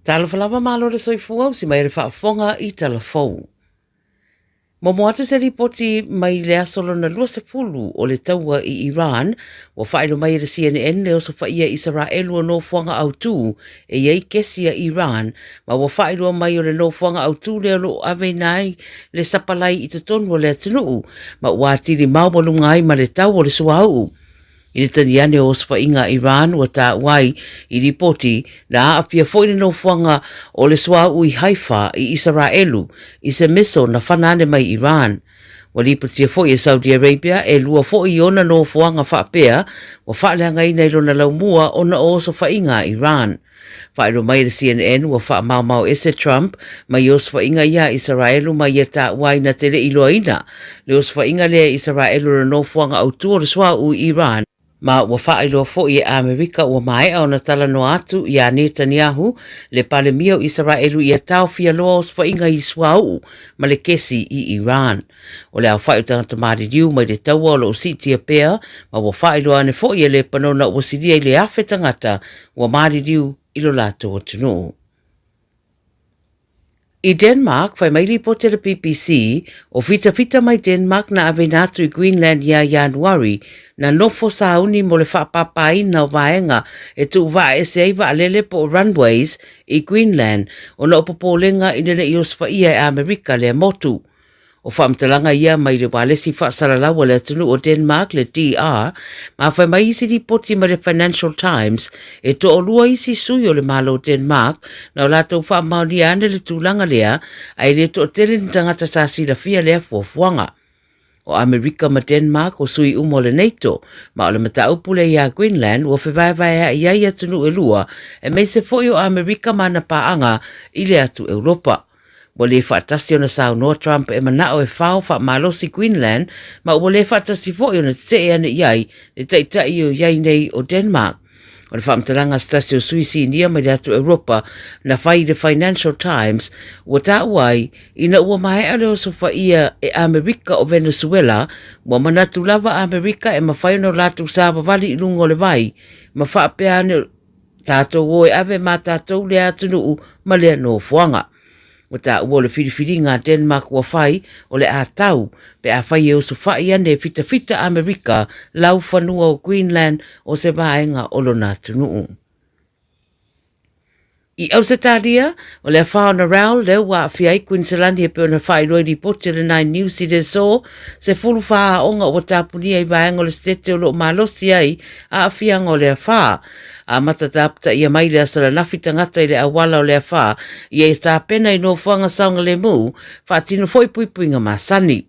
Talafalava malo le soifua si mai le whaafonga I talafou. Mo atu se ripoti mai le asolo na lua se fulu o le taua I Iran, wa whaero mai le CNN le oso whaia Israel o no fuanga au tū e iei kesia Iran, ma wa whaero mai o le no fuanga au tū le alo ave nai le sapalai I te tonu o le atunuu, ma watiri maumalunga ai ma le tau o le suau. I le taniane o ospa inga Iran wa ta wai I ripoti na apia foi no fuanga o le swa ui Haifa I Israelu I se miso na fanane mai Iran. Wa ripoti foi e Saudi Arabia e lua foi ona no fuanga whaapea wa whaaleanga ina ilo na laumua ona o ospa inga Iran. Whaero mai le CNN wa wha mau ese Trump mai ospa inga ia Israelu mai e ta wai na tele iloa ina. Le ospa inga le Israelu na no fuanga au tua le swa ui Iran. Ma wa whaeloa fo I Amerika ua mai au na tala no atu I a Netanyahu le pale mio Israelu I a tau fia loa ospa inga I swau ma le kesi I Iran. O le au whae tangata maari riu mai le taua o lo usiti a pea ma wa whaeloa ane fo I le panona ua sidia I le afe tangata ua maari riu I lo lato o tunu. I Denmark, whai mai ripote le BBC, o fita mai Denmark na ave natu I Greenland ia Januari, na nofo sauni mo le whapapai na vaenga e tu wa e se iwa alele po runways I Greenland, o na opopolenga I nene I ospa ia e Amerika le motu. O whamtalanga ia mai le walesi whaasaralawa le atunu o Denmark le DR, ma whai mai isi ripoti mai le Financial Times e to o lua isi sui o le malo Denmark na o lato whaamauni ane le tūlanga lea ai le to o tere ni tangata sasi la fia lea fuafuanga. O Amerika ma Denmark o sui umo le NATO, ma o le mataupule ia Greenland o whiwaiwai ia ia tunu e lua e mei se foi o Amerika ma na paanga I le atu Europa. Wa le whaatasi o na saunoa Trump e manao e whao wha malosi Greenland, ma wa le whaatasi fo o na te ane iai, le taitai o iai nei o Denmark. O le whaamtaranga stasi o Suisi nia mai atu Europa na whai le Financial Times, wa ta uai, ina ua mahe ale o sofa ia e Amerika o Venezuela, wa manatu lava Amerika e mawhai no latu sāba wali I lungo le vai, ma whaapea ane tātou o e ave ma tātou le atunuu ma lea no fuanga. O ta ua le whiriwhiri ngā Denmark ua whai o le ātau pe a whai e o so whai ane fita Amerika lau whanua o Greenland o se vaenga o lo nā tunuu. I Ausitalia, o le whaona rau leo wa whiai Queensland e pe ona whai roi ripoti le Nine News I le so se fulu whaa onga o tapunia I vaenga o le stete o lo malosi ai a whianga o le whaa. A matatapta ia mai le asara nafi tangata I le awala o le whaa I e sa pena I no whanga saunga le mu whaatino foi puipuinga masani.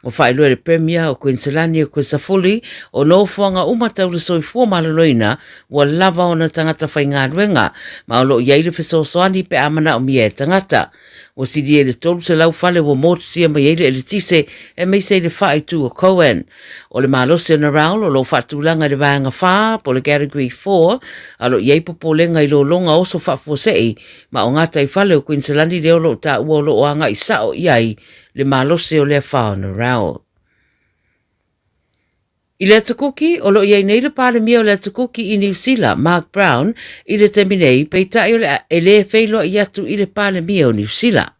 O whaelua le Premier o Queensland o Kusafuli o no whanga umatau le soifua malanoina wa lava o na tangata whai ngā ruenga ma o lo iei le whesosoani pe amana o mia e tangata. O sidi e le tolu se lau fale wa motusia mai eile le tise e mei se le whae tu o Cohen. O le malose na raul o lo whatulanga le vaanga whaa po le Gagaifo a lo iei popolenga I lo longa oso whafuosei ma o ngata I fale o Queensland leo lo ta ua lo o anga I sao iai le malose o le whaa na raul. I le tukuki, o lo iei nei le pāle mia o le tukuki I New Zealand, Mark Brown, I le teminei, pei tai o le ele feilo I atu I le pāle mia o New Zealand.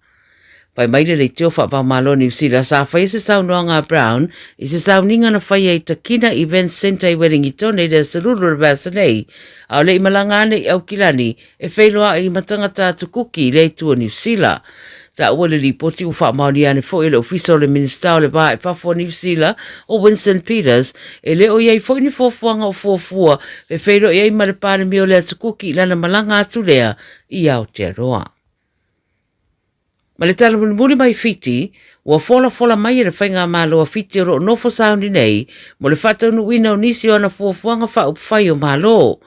Pai maile le teo wha malo New Zealand, sa whai se sau noa ngā Brown, I se sau ninga na whai ei Takina Event Centre I Wellington e le saruru le basa nei, au le I malangane I au kilani, e feiloa I matangata tukuki I le tua New Zealand. Ta ua le ripoti u whaamauni ane fo le ofisa o le minista o le ba e whafua New Zealand o Winston Peters e le o iei fo ni fofuanga o fofua e whairo iei ma le pāne mi o le atukuki I lana malanga atu lea I Aotearoa. Ma le tala muli mai fiti, ua fola mai e le whainga malo a fiti o nofo saundi nei, mo le whataunu wina o nisi o ana fofuanga whai o malo.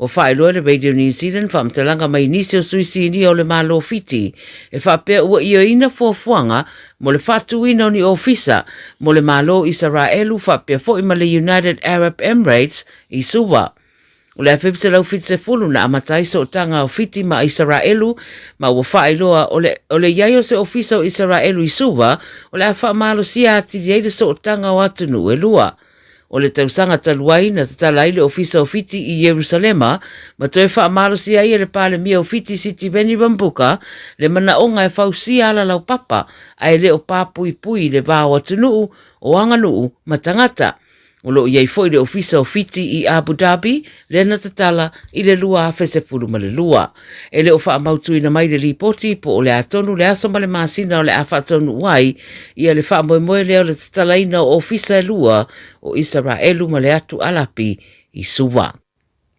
O whaeloa le Radio New Zealand whaamtalanga mai nisi o suisi ni o le malo fiti, e whapea ua I o ina fuafuanga mo le whatuina o ni ofisa mo le malo Israelu whapea fo I ma le United Arab Emirates I suwa. O le afepse lau fiti se fulu na amatai so tanga o fiti ma Israelu ma ua whaeloa o le iaio se ofisa o Israelu I suwa o le awha malo si ati di eide so tanga o atunu e lua. o le tausanga taluai na tatalai le ofisa ofiti i Yerusalema, ma toe whaamarasia ai le pale mia ofiti City Veni Rambuka, le mana o ngai fausia ala lau papa, ai le o pāpui pui le vāwa tunuu o anganuu matangata. O lo iai foi le ofisa ofiti i Abu Dhabi, le na tatala i le lua a fesepulu ma le lua. E le o wha amautu ina mai le ripoti po o le atonu le aso ma le masina o le a whatonu uai, ia le wha moe leo le tatala ina o ofisa e lua o Israelu ma le atu alapi i suwa.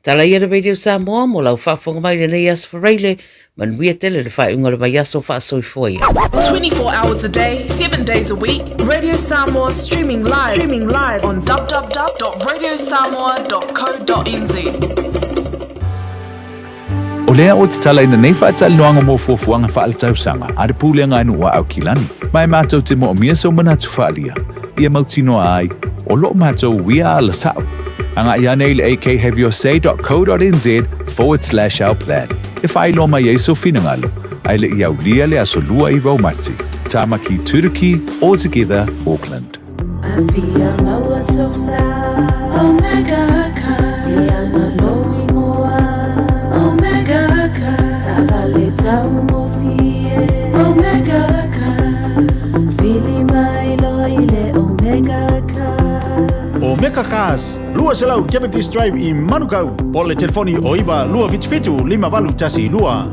Tala ia le Radio Samoa mo lau whaafonga mai le nei as whareile, man wia tele le whae unga le mai aso whaasoi foia. 24 hours a day, 7 days a week, Radio Samoa streaming live on www.radiosamoa.co.nz. O lea o te tala ina nei whaatali noanga mō fuafuanga whaaltausanga, a re pūlenga anu au kilani. Mai mātou te mo o mia so manatu whaalia. Ia mautinoa ai, o lo mātou wia ala sao. Anga ia nei le akhavyosay.co.nz/our plan. E whai lo mai eiso finangalo, ai le iau lia le aso lua i Raumati. Tamaki Turkey, all together, Auckland. Omega Cars, lua selau Cavendish Drive i Manukau. Po le telefoni o iwa lua fitu 5 tasi lua.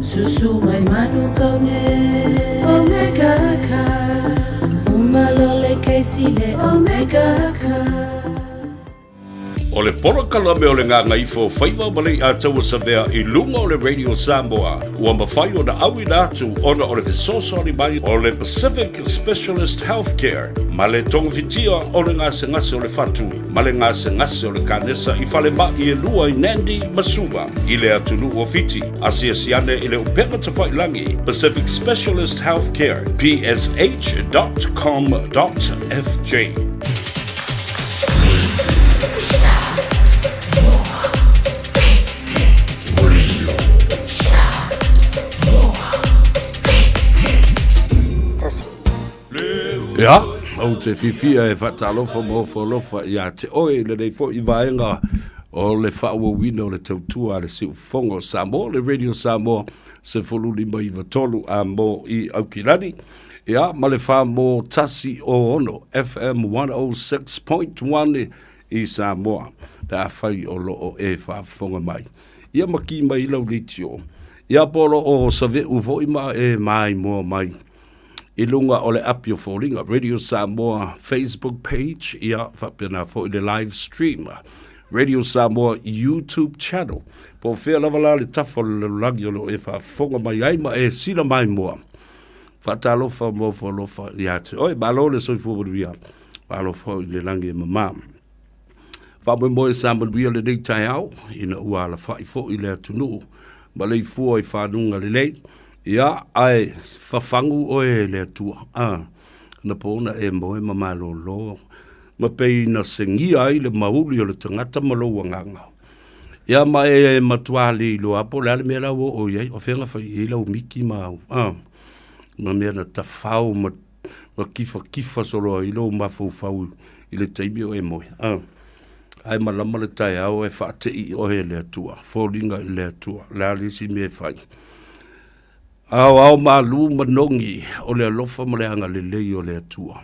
Susu mai Manukau ne Omega Cars. Umalole keisi le Omega Cars. O le porokala me o le Gagaifo Faiva ma le ataua savea i lunga o le Radio Samoa. Ua mawhai o na awi nātu ona o le fesosori mai o le Pacific Specialist Healthcare. Ma le tongafitia o le ngase o le fatu. Ma le ngase o le kanesa i whale ma i e lua i Nandi Masuva. I le atunu o fiti. Asiasiane i le upenga te whailangi. Pacific Specialist Healthcare. psh.com.fj. Ja, o te fifia e whatalofa mo whalofa i a te oe le nei fo i vaenga o le whaua wina o le tautua le siu fongo Samoa, le Radio Samoa, se wholuli mai i watolu a mo i Aukirani. Ja, ma le wha mo tasi o ono, FM 106.1 i Samoa, le a whai o loo e whaafonga mai. Ia maki mai lau litio. Ia polo o save ufo ima e mai mua mai. I lunga o le apio fōringa, Radio Samoa Facebook page, ia whapena fo i le live stream, Radio Samoa YouTube channel. Po whea lavala le tafo le langi o lo e whafonga mai aima e sila mai mua. Whatalofa mo whalofa ia te. Oi, malo le soifu waruia. Malo fo i le langi e mamam. Whamoe moe Samoa le nei tai au, ina ua la whai fo i le atunu. Ma lei fua i whanunga le lei. Ia, ai, whafangu o e le atua. Na pōna e moe mamalo lo. Ma pei na sengi ai le mauli o le tangata malo nganga. Ia, ma e matuali lo apo le ale mea lau o iei. O whenga whai e lau miki mau. Ma mea na tawhau ma kifa solo i lo mawhau i le teimi o e moe. Ai malama le tai au e whaatei o e le atua. Fōringa i le atua. Le alisi me whai. Au malu manongi o le alofa ma le anga le lei o le atua.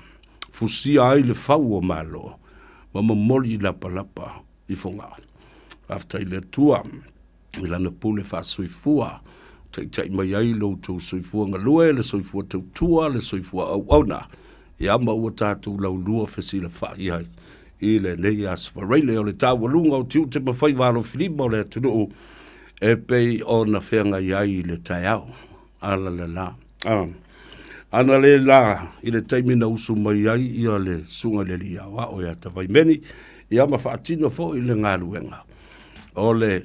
Fusia ai le fau o malo. Ma moli lapa i fonga. After i le atua, i lana pule wha soifua. Tai mai ai lo tau soifua ngalue, le soifua tau tua, le soifua au auna. Ia ma ua tātou lau lua fesila wha i hai. I le nei as whareile o le tāwalunga o tiu te mawhai walo filima o le atunu e pei o na whenga i ai le tai au. Ala le la. Ana le la, i le taimi na usu mai ai i le sunga le li awa o ia ta vai meni, i ama whaatino fo i le ngā luenga. O le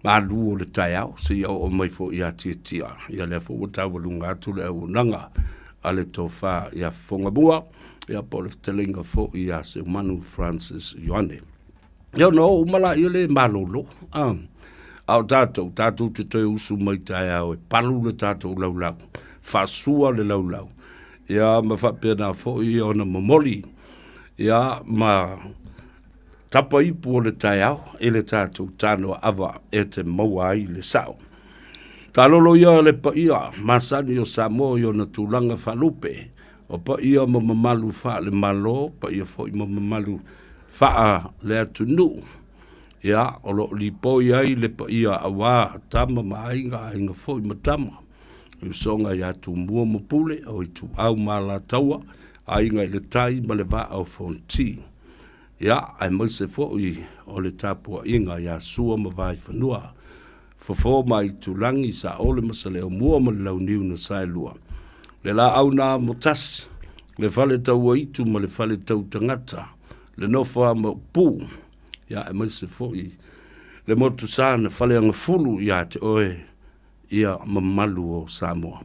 malu o le tai au, se ia o mai fo i a tia, i a le fo o tawalunga atu le au nanga, a le tō wha i a fonga bua, i a po le ftelinga fo i a se Manu Francis Ioane. Ia no, umala i le malolo, au tātou te toi usu mai tai au, e palu le tātou laulau, whasua le laulau. Ia ma whapena fo i ona mamoli, Ia, ma tapa ipu o le tai au, e le tātou tāno ava e te maua ai le sao. Talolo ia le pa ia, masani o Samoa i o na tūlanga whalupe, o pa ia ma mamalu wha le malo, pa ia fo i ma mamalu wha le atunu. Ia, o lo li po ai le pa ia awa, tama ma ainga fo i matama. I songa ia tu mua mapule, o i tu au ma la taua, ainga i le tai ma le va au fonti. Ia, ai mai se fo i o le tapua inga ia sua ma vai whanua. Fofo mai tu langi sa ole masa leo mua ma le lau niu na sai lua. Le la au na motas, le fale tau aitu ma le fale tau tangata, le nofa ma pu, ia e mai se fo i, le motu sa na fale anga fulu ia te oe, ia mamalu o Samoa.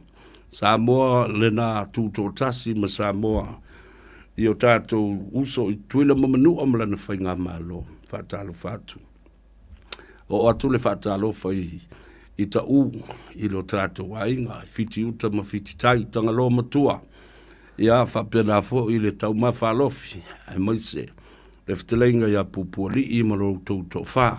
Samoa le na tūtō tasi ma Samoa, i o tātou uso i tuila mamanu amala na whainga malo, whātalo whātu. O atu le whātalo whai i ta u, i lo tātou ainga, i whiti uta ma whiti tai, tanga lo matua. Ia whapena fo i le tau mawhalofi, ai maise, le whiteleinga ia pupuali i ma lo tō whā.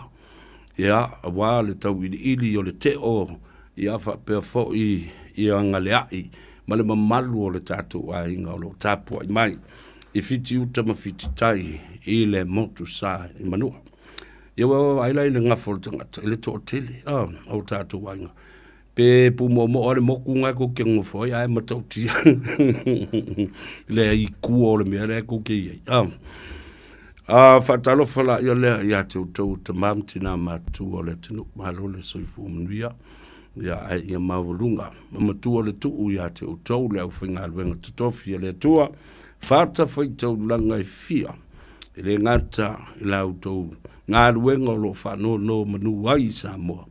Ia, a wā le tau ili o le te o, ia whapea fo i angale ai, ma le mamalu o le tātou ainga o lo tāpua i mai, i whiti uta ma whiti tai, i le motu sā i manua. Ia wa aila le ngafo le tangata, i le tō tele, au tātou ainga. Pe pu mo ole moku ngai ko ke ngofo, ai matau tia. Le i kua o le mea, le ko ke iei. Whatalo whala ia lea ia te utau te mamtina matu o le tinu malo le soifu mnuia. Ia ai ia mawalunga. Matu o le tuu ia te utau le au whinga luenga tutofi le tua. Whata whaitau langa i fia. I le ngata i la utau ngā luenga o lo whano no manu wai Samoa.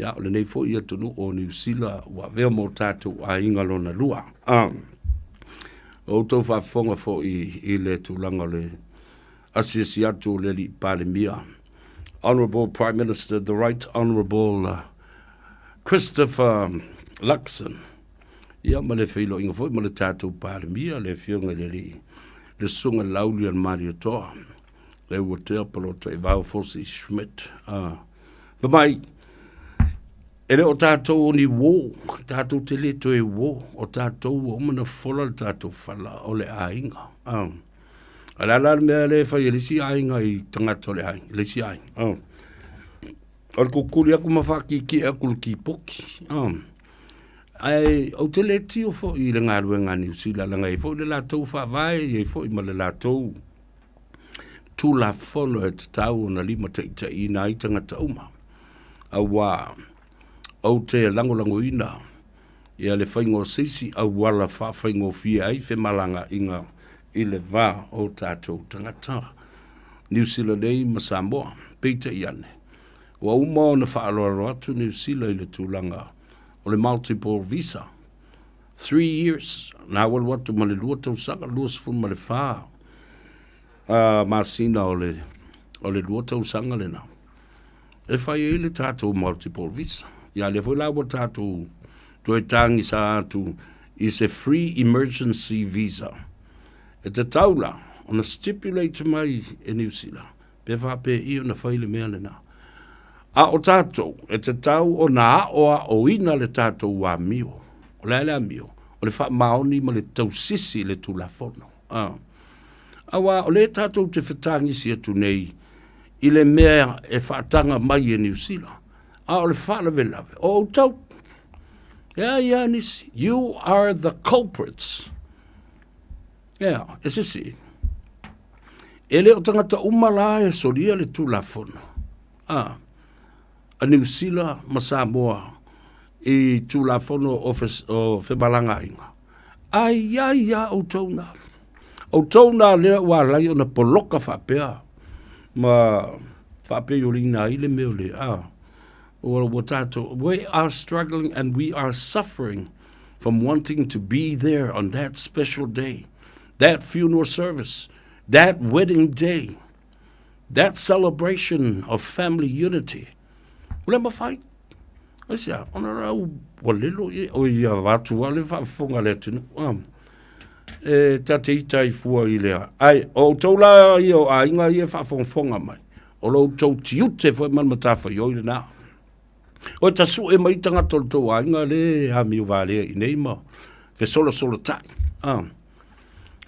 Ia o le nei fo ia tunu o New Zealand wa vea mo tātou a inga lona lua. O tau whafonga fo i le tūlanga le asiasi atu le li pāle mia. Honourable Prime Minister, the Right Honourable Christopher Luxon. Ia ma le whilo inga fo i ma le tātou pāle mia le whiunga le sunga lauli an Maria Toa. Le ua tea palota i vau fosi Schmidt. Vamai, ele o tātou ni wō, tātou te le toe wō, o tātou o mana whola le tātou whala o le ainga. Alala mea le whai e lisi ainga i tangata o le ainga, lisi ainga. O le kukuri aku mawhaki ki aku le ki poki. Ai, au te le tio fo i le ngā ruenga New Zealand, langa i fo i le lātou whawai, i fo i ma le lātou tū la whono e te tau o na lima teita i nā i tangata uma. Awa, au te langolango ina, ia le whaingo sisi au wala whaingo fia ai, malanga inga i le wā o tātou tangata. New Zealand ei ma Samoa, peita i ane. Wa uma o na whaaloaro atu New Zealand i le tūlanga, o le multiple visa. 3 years, nā wala watu ma le lua tau sanga, lua sifun ma le whaa. Masina o le lua tau sanga le na. E whai e le tātou multiple visa. Ia le fwela wa tātou toi tangi sa atu is a free emergency visa. E te taula, ona stipulate mai e New Zealand. Pe whape i o na whaile mea le na. A o tātou, e te tau o na oa o ina le tātou wa mio. O le ala mio. O le wha maoni ma le tau sisi le tu la fono. Awa, o le tātou te whatangi si atu nei, i le mea e whaatanga mai e New Zealand. A o le whaalawe lawe. O tau. Yeah, nisi. You are the culprits. Yeah, e sisi. E le o tangata umala e soria le tu la fono. A New Zealand ma Samoa i tu la fono o whemalanga inga. Ai, o tauna. O tauna lea walai o na poloka whapea. Ma whapea yolina ile meo le. We are struggling and we are suffering from wanting to be there on that special day, that funeral service, that wedding day, that celebration of family unity. Ulema fai. Osia, ona rau walilo o ia watu wale whafonga le tunu. tate ita I fua I lea. Ai, o taula I o a inga I e whaafonga mai. O lo tau tiute fo e man matafa I oile nā. O ta su e mai tanga tol tau a inga le ha mi uwa lea I nei ma. Fe solo tai.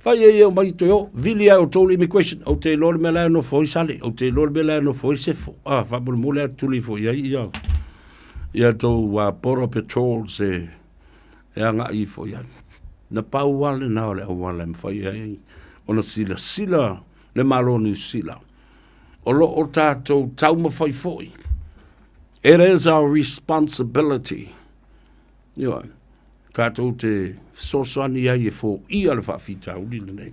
Fai e o mai to yo, vili o tolu immigration, o te lor me la no foi sale, o te lor me la no foi sefo. Fa bol mo le tuli fo ia. Ia to wa poro petrol se e anga I fo ia. Na pa wale na ole o wale me fai ai. Ona sila le malo ni sila. O lo o tatou tau ma fai foi. It is our responsibility. You know, tatou te sosoani ai e fo ia le whaafita uli nei.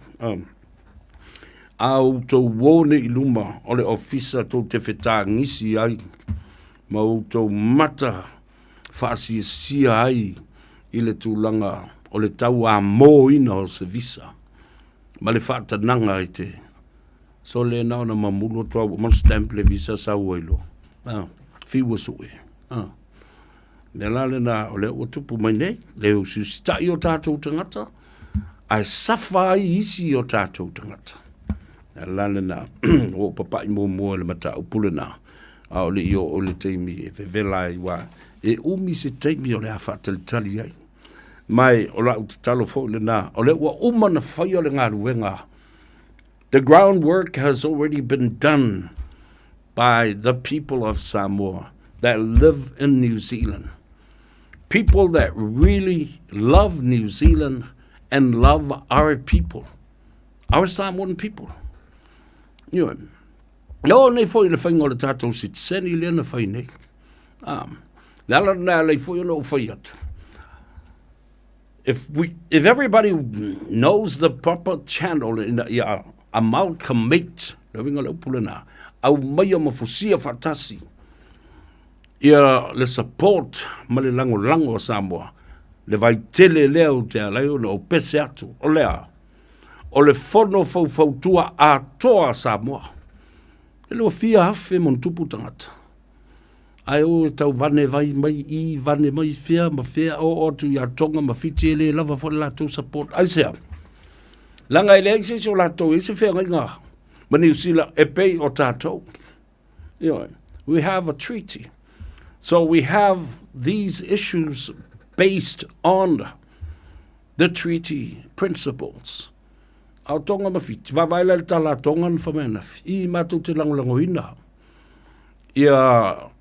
Au tau wone I luma o le ofisa tau te whetā ngisi ai. Ma au tau mata whaasi sia ai I le tūlanga o le tau a mō ina o se visa. Ma le whaatananga I te. So le nao na mamulo tua man stamp le visa sa uailo. Fiwa sue. Le lale na o le o tupu mai nei, le o sustai o tātou tangata, ai safa I isi o tātou tangata. Le lale na o papai mō le mata o pule na, a o le I o le teimi e vevela I wa, e umi se teimi o le hawhatalitali ai. Mai o la utalo fo le na, o le ua umana whai o le ngā ruenga. The groundwork has already been done by the people of Samoa that live in New Zealand. People that really love New Zealand and love our people, our Samoan people. You know, no nei foi le whainga o le tātou sit seni le na whai nei. Nala na le foi no whai atu. If everybody knows the proper channel in amalgamate, le le pulena, au mai o mafusia fatasi. Ia le support ma le lango Samoa. Le vai tele leo te aleo na o pese atu, o lea. O le fono fautua a toa Samoa. E leo fia hafe mon tupu tangata. Ai o tau vane vai mai I vane mai fia ma fia o tu ya tonga ma fiti ele lava fo la to support. Ai sea. Langa ele ai se la to I se fia nga. Ma New Zealand e pei o tatou. You know, we have a treaty. So we have these issues based on the treaty principles. Au tonga mawhiti, wawaila le tala tonga na whamenafi, I matu te langolangoina. Ia,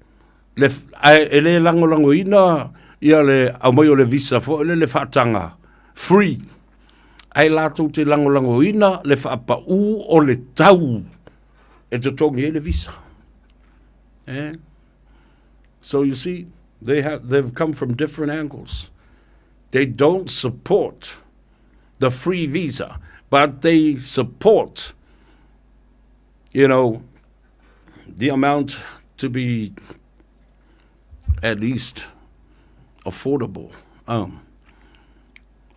ele langolangoina, ia le, au mai o le visa fo, ele le whaatanga, free. Ai lato te langolangoina, le whaapa u o le tau, e te tongi ele visa. So you see, they've come from different angles. They don't support the free visa, but they support, the amount to be at least affordable.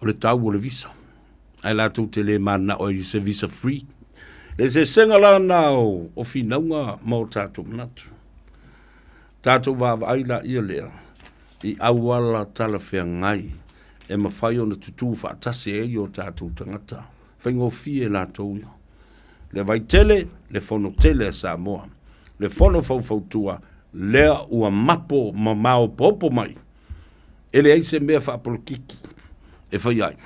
Le tau o le visa. Ai lato te le mana o I se visa free. Le se sengala nao o finaunga mau tātou manatu. Tātou wāwaila ia lea, I awala talawhia ngai, e mawhai o na tutu whaatase e o tātou tangata. Whaingo fie la tau ia. Le vai tele, le whono tele a Samoa. Le whono whautua, lea ua mapo ma mao popo mai. Ele eise mea whaapolokiki, e whai ai.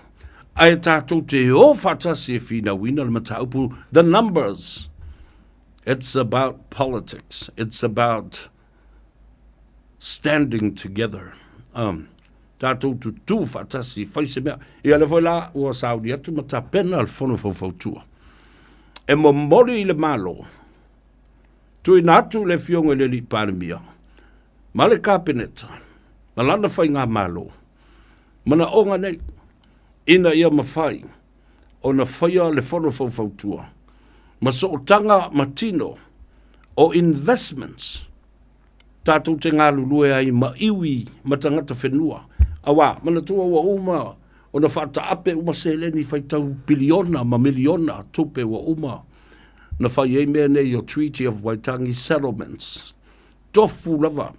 Ai tātou te o whaatase e whina wina le mataupu, the numbers. It's about politics. It's about standing together. Tātou tutu whaatasi, whaise mea. Ia le whaila ua Saudi atu ma tā pena al whono whautua. E mo mori I le malo. Tui nātu le fionga le li pāremia. Ma le kāpeneta. Ma lana whai ngā malo. Mana onga nei. Ina ia mawhai. O na whaia le whono whautua. Ma so o tanga matino. O investments. Tātou te ngā lulue ai ma iwi ma tangata whenua. Awa, mana tua wa uma o na whata ape uma seleni whaitau biliona ma miliona tupe wa uma. Na whai ei mea nei o Treaty of Waitangi Settlements. Tofu lava.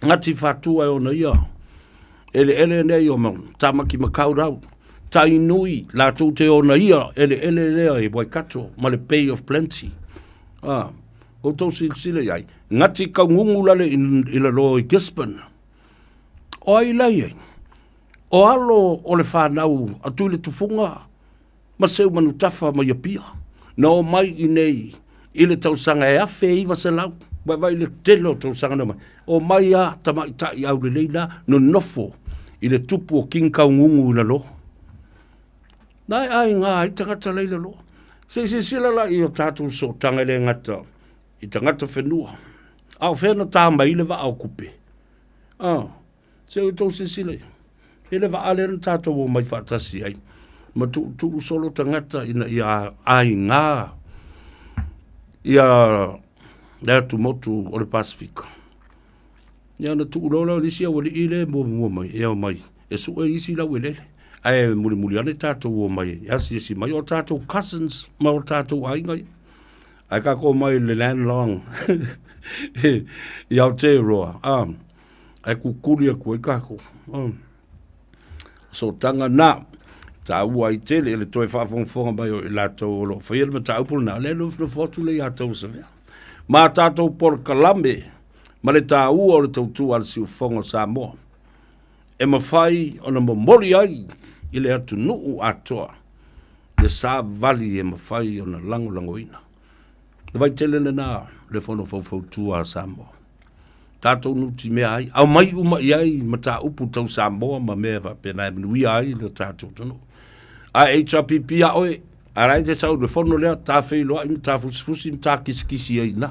Ngati whatua e o na ia. Ele nei o tamaki makaurau. tainui, la tau te ona ia, ele lea e Waikato, ma le Bay of Plenty. O tau silsile iai. Ngati kaungungu lale ila lo i Gisborne. O ai lai ai. O alo o le whanau atu le tufunga, ma seu manu tafa ma yapia. Na o mai i nei, i le tausanga e awhe iwa se lau. Vai le telo tausanga na mai. O mai a tamai tai au le leila, no nofo, i le tupu o king kaungungu na lo. Nai ai ngā i tangata leila lo. Se sila la i o tātou so tangele ngata, i tangata whenua. Au whena tā mai le wa au kupe. Se o tau se sila i. Hele wa ale na tātou o mai whaatasi ai. Ma tu solo tangata ina i ai ngā. Ia lea tu motu o le Pasifika. Ia na tu ulola o lisi au le ile mua mai, ia mai. E su e isi lau e lele. Ai muli ane tātou o mai. Ia si mai o tātou cousins, ma o tātou aingai. Ai ka ko mai le landlong. Ia o te roa. Ai kukuri a koe kako. So tanga na. Ta ua i tele, le toi whaafonga mai o i lātou o lo. Whaia ma ta upul na, le lufna fotu le i atou sa vea. Ma tātou por kalambe, ma le tā ua o le tautu al si ufonga Samoa. E ma whai o na mamori ai, i le atu nuu atoa. Le sā vali e ma whai o na lango ina. Le vai tele le nā, le whono whautu a Samoa. Tātou nuti mea ai, au mai uma i ai, ma tā upu tau Samoa, ma mea wa pena e minu i ai, le tātou tano. A HRPP a oe, a rai te sau le whono lea, tā whailoa, imi tā fusifusi, imi tā kisikisi ai na.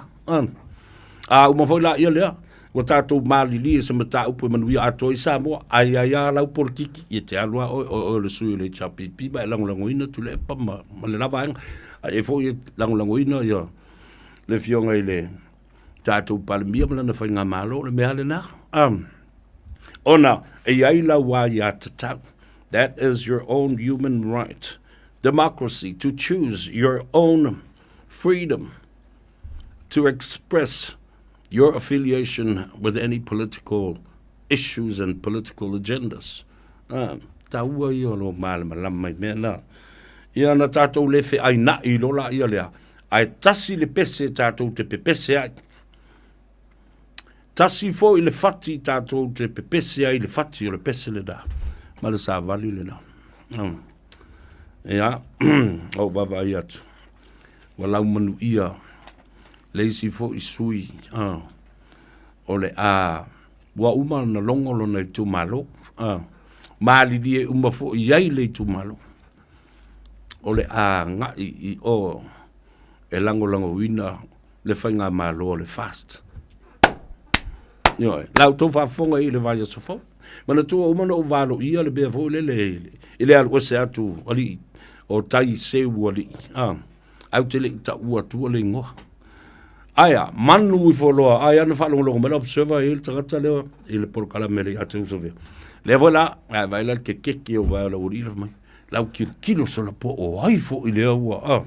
A uma foi la ia lea, wa tātou mālili e se ma tā upu e manu i a toi Samoa, ai a lau por kiki, i te alua o le sui le HRPP, ba e lango ina tu le epa, ma le lava anga, a e fo i lango ina, ia le fionga i le tātou palimia, ma lana whainga malo, le mea le nā. Ona, e ai la wā i a tatau. That is your own human right. Democracy, to choose your own freedom to express your affiliation with any political issues and political agendas. Ta ua i o lo mālama lamai mea nā. Ia na tātou le whi ai na i lola ia lea. Ai tasi le pese tātou te pepese ai. Tasi fo i le fati tātou te pepese ai le fati o le pese le da. Ma le sa vali le na. Ia, o wawa i atu. Walau manu ia, leisi fo i sui, o le a, wa uma na longolo na i tu malo, maali di e uma fo i ai le i tu malo. O le a ngai i o, e lango wina, le whainga malo o le fast. Ioi, lau tau whafonga i le vaya sofo. Mana tua umana o valo ia le bea fo le ile al ose atu ali o tai seu ali au te le ta ua tua le ngoa aya manu i foloa aya na falo lo mala observa il tata le il por kala mele atu sove le vola vai la ke o va la uri mai la kilo sola po o ai fo ile ua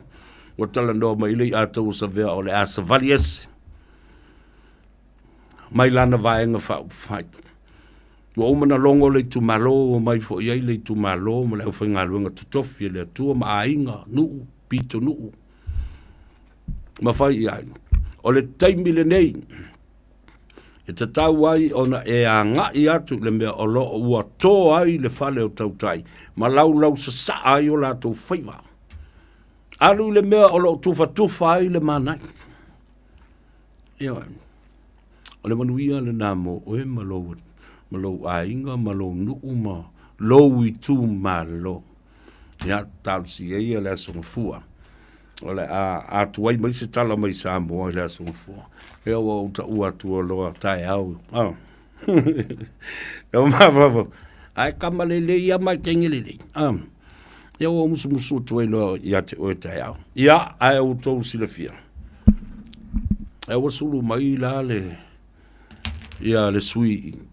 o tala no mai le atu sove o le asvalies mai lana vai nga fight Wa umana longo le tu malo o mai fo ia le tu malo mo le ufinga luenga tutofi le tu ma ainga nu pito nu ma fai ia o le taimile nei e te tau ai ona e a ngai atu le mea o lo ua tō ai le fale o tautai ma lau sa ai o la tau Faiva alu le mea o lo tufa ai le manai ia o le manuia le namo o e malo malo ainga, malo nuu ma, lo i tu malo. Ia tau si eia le asonga fua. Ole a tuai mai se tala mai Samoa le asonga fua. Ea wa uta ua tua loa tai au. Ea ma ai kamale le ia mai kengele le. Ea wa musu tuai loa ia te oe tai au. Ia ai au tau si le fia. Ea wa sulu mai la le. Ia le sui.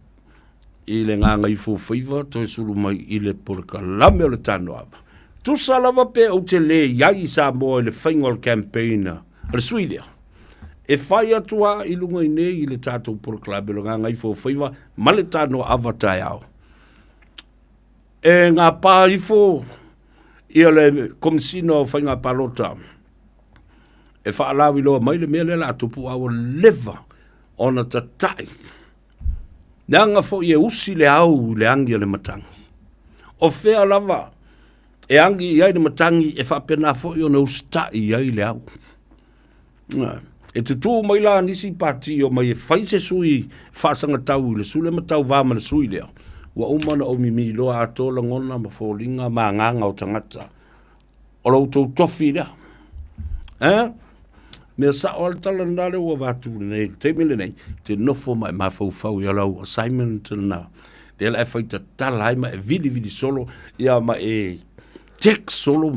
I le nganga i Faiva, toi suru mai i le porkalame o le tano ava. Tu salava pe o te le iai Samoa i le whaingol campaigna, le suilia. E whai atua i lunga i nei i le tātou porkalame o le nganga i Faiva, ma le tano ava tai au. e ngā pāifo ia le komisino whai ngā palota e whaalawi loa mai le mea le la tupu au leva ona tatai nanga fo i e usi le au le angi le matangi o whea lava e angi iai le matangi e whapena fo i ona ustai iai le au e tutu mai la nisi pati o mai e whaise sui whaasanga tau le sule matau vama le sui lea wa umana o mimi loa atola ngona ma fōlinga ma nganga o tangata o loutou tofi lea mea sa o altala nale ua vatu nei te mele nei te nofo mai mawhauwhau ia lau assignment na le la e whaita tala hai ma e vili solo ia ma e tek solo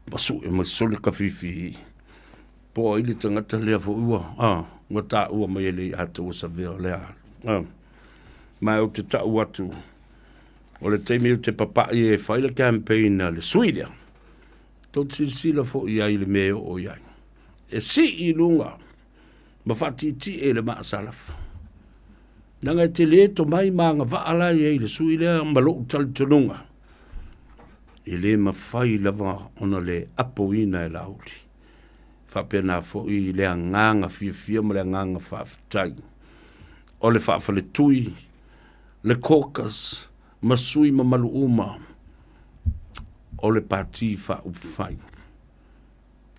masu e mai sole ka fifi po ili tangata lea fo ua ngata ua mai ele ata ua sa vea lea mai o te tau atu o le teimi o te papai e whaile campaign le sui lea tot sila fo iai le meo o iai. E si I lunga, ma whatiti e le maa salaf. Nanga te le to mai maanga waala iai le sui lea ma lo utali tonunga. I le ma whai lava ona le apo ina e lauri. Whapena fo I le nganga fia ma le nganga whaafitai. O le whaafale tui, le caucus, ma sui ma malu uma. O le pati wha upwhai.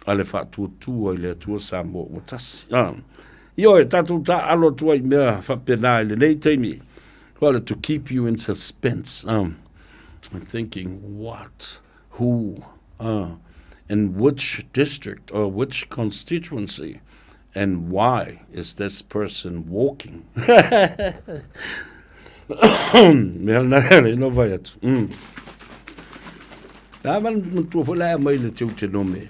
A le wha tua I le atua Samoa o tasi. Io e tatu ta alo tua I mea whapena I le nei teimi. Well, to keep you in suspense. I'm thinking, what, who, in which district or which constituency and why is this person walking? Mea nare, no vai atu. Man tu fo la mai le teu te nome.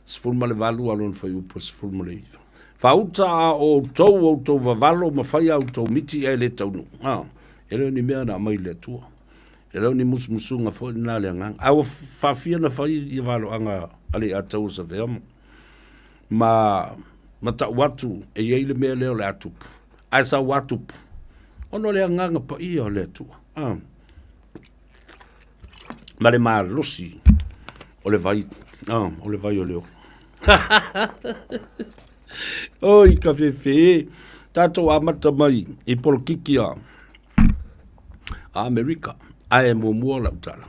Se fo male valu alon fa u pos fo male. Fa uta o tou vavalo ma fai au tou miti e le tau. Ele ni mea na mai le tua. Ele ni musmusunga fo na le ngang. Au fa fia na fai I valo anga ale atau sa veam. Ma ta watu e ye le mea le atu. Ai sa watu. Ono le nganga pa I o le tua. Ma le maa losi o le vai o leo. Oi, ka fefe. Tato amata mai I polokikia a Amerika. Ai mo mua la utala.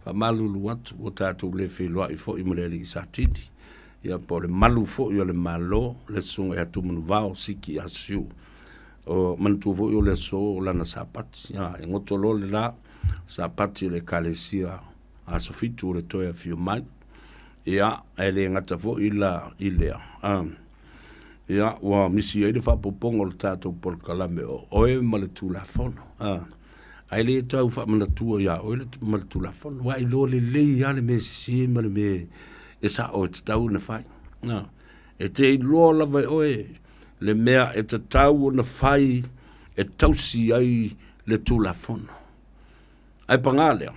Fa malulu atu o tato le whelua I fo I maleli I satini. Ia po le malu fo I o le malo le sunga I atu manu vao siki asiu. O mantu fo I o le so lana sapati. Ia, e ngotolo le la sapati le kalesia. A sofitu le toia fiu mai. Ia, ele ngata fo ila ilea. Ia, wa misi ele fa popongo le tatou por kalame o e ma le tula fono. Ele tau fa mana tua ia, o ele ma le tula fono. Wa ilo le ia le me sisi ma le me e sa o te tau na fai. E te ilo lava oe le mea e te tau na fai e tausi ai le tula fono. Ai pangalea.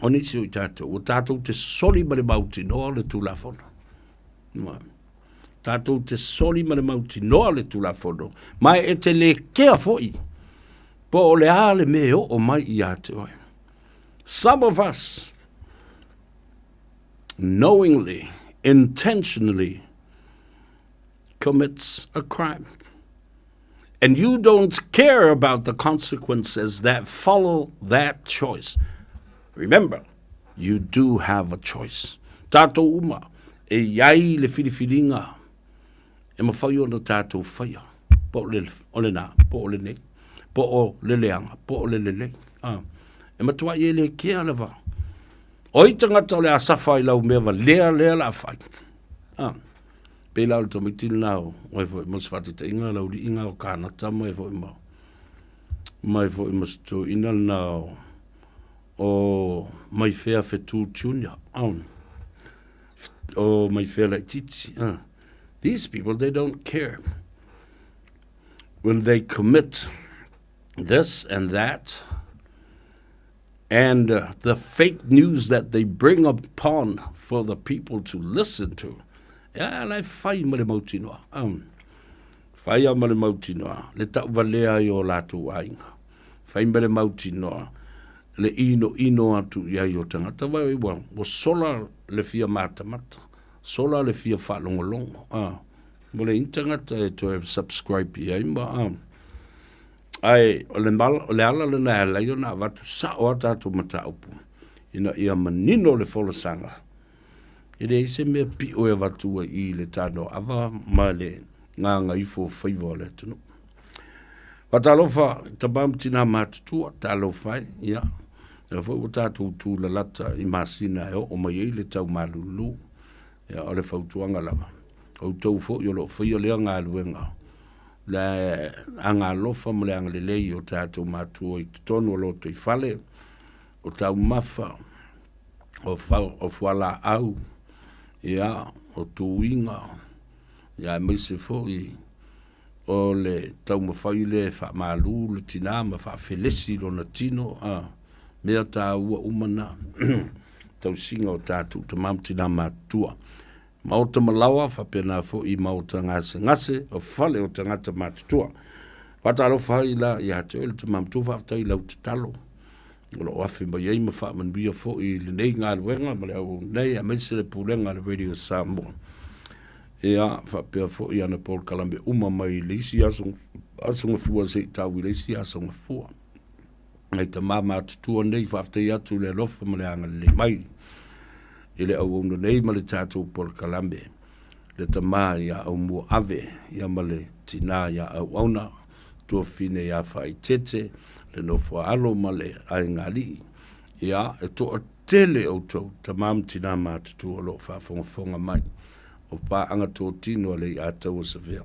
O nisi o tātou te soli ma le mauti noa le tūlafono. Tātou te soli ma le mauti noa le tūlafono. Mai e te le kea foi. Po o le a le meo o mai I a te oi. Some of us knowingly, intentionally commits a crime. And you don't care about the consequences that follow that choice. Remember, you do have a choice. Tato uma, e iai le filifilinga, e mawhai o na tato whaia. Po o le nā, po o le nei, po o le leanga, po o le lelei. E matua I le kea lewa. O I tangata o le asafa I lau mewa, lea la whai. Pe lau le tomitin nao, o e fo I maswati te inga, lau li inga o kānata, mai fo I mau. Mai fo I masto ina nao. O mai fea fetu tunia. O mai fea like titi. These people, they don't care. When they commit this and that, and the fake news that they bring upon for the people to listen to. Yeah, lai fai ma le mauti noa. Fai ma le mauti noa. Le tau valea I o lātou ainga. Faiva le mauti noa. Le ino atu ia i o tangata vai wa sola le fia mata. Sola le fia whalongolongo. Mo le intangata e to subscribe ia imba. Ai, o le ala le na ala i na watu sa o atatu mata upu. Ina ia manino le folosanga. Ere ise mea pi o e watua i le tano awa ma le nganga ifo Faiva le tunu. Watalofa, tabam tina matutua, talofai, ia. Ia fo o tātou tū la lata i masina eo o mai le tau malulu. Ia o le fautuanga lama. O tau fo i o lo whaia lea ngā luenga. Le anga lofa mo le anga le lei o tātou matua i tonu o loto i fale. O tau mafa. O fuala au. Ia, o tuinga. Ia, meise fo i o le tau mawhai le wha malu, le tina, ma wha felesi lo na tino, mea tā ua umana, tau singa o tātou, ta mam tina mātua. Mauta malawa, wha pena fo i mauta ngase, o whale o tangata mātua. Whatalo whai la, i hate o le ta mam tu whaftai lau te talo. Lo afi ma iei ma wha manuia fo i le nei ngā luenga, ma le au nei a meise le pūlenga le Radio Samoa. Ea, whapea fo i ana Paul Kalambe mai leisi asonga fua se tau i leisi asonga fua. Nei ta mama tutua nei whaftei atu le lofa ma le anga le mai. I le au ono nei ma le tātou Paul Kalambe. Le ta maa ia au mua ave, ia ma le tina ia au auna, tua fine ia whai tete, le no fua alo ma le ai ngali. Ia, e toa tele au tau, ta mam tina maa tutua lo whafonga mai. O pa anga tō tino le i atau sa vea.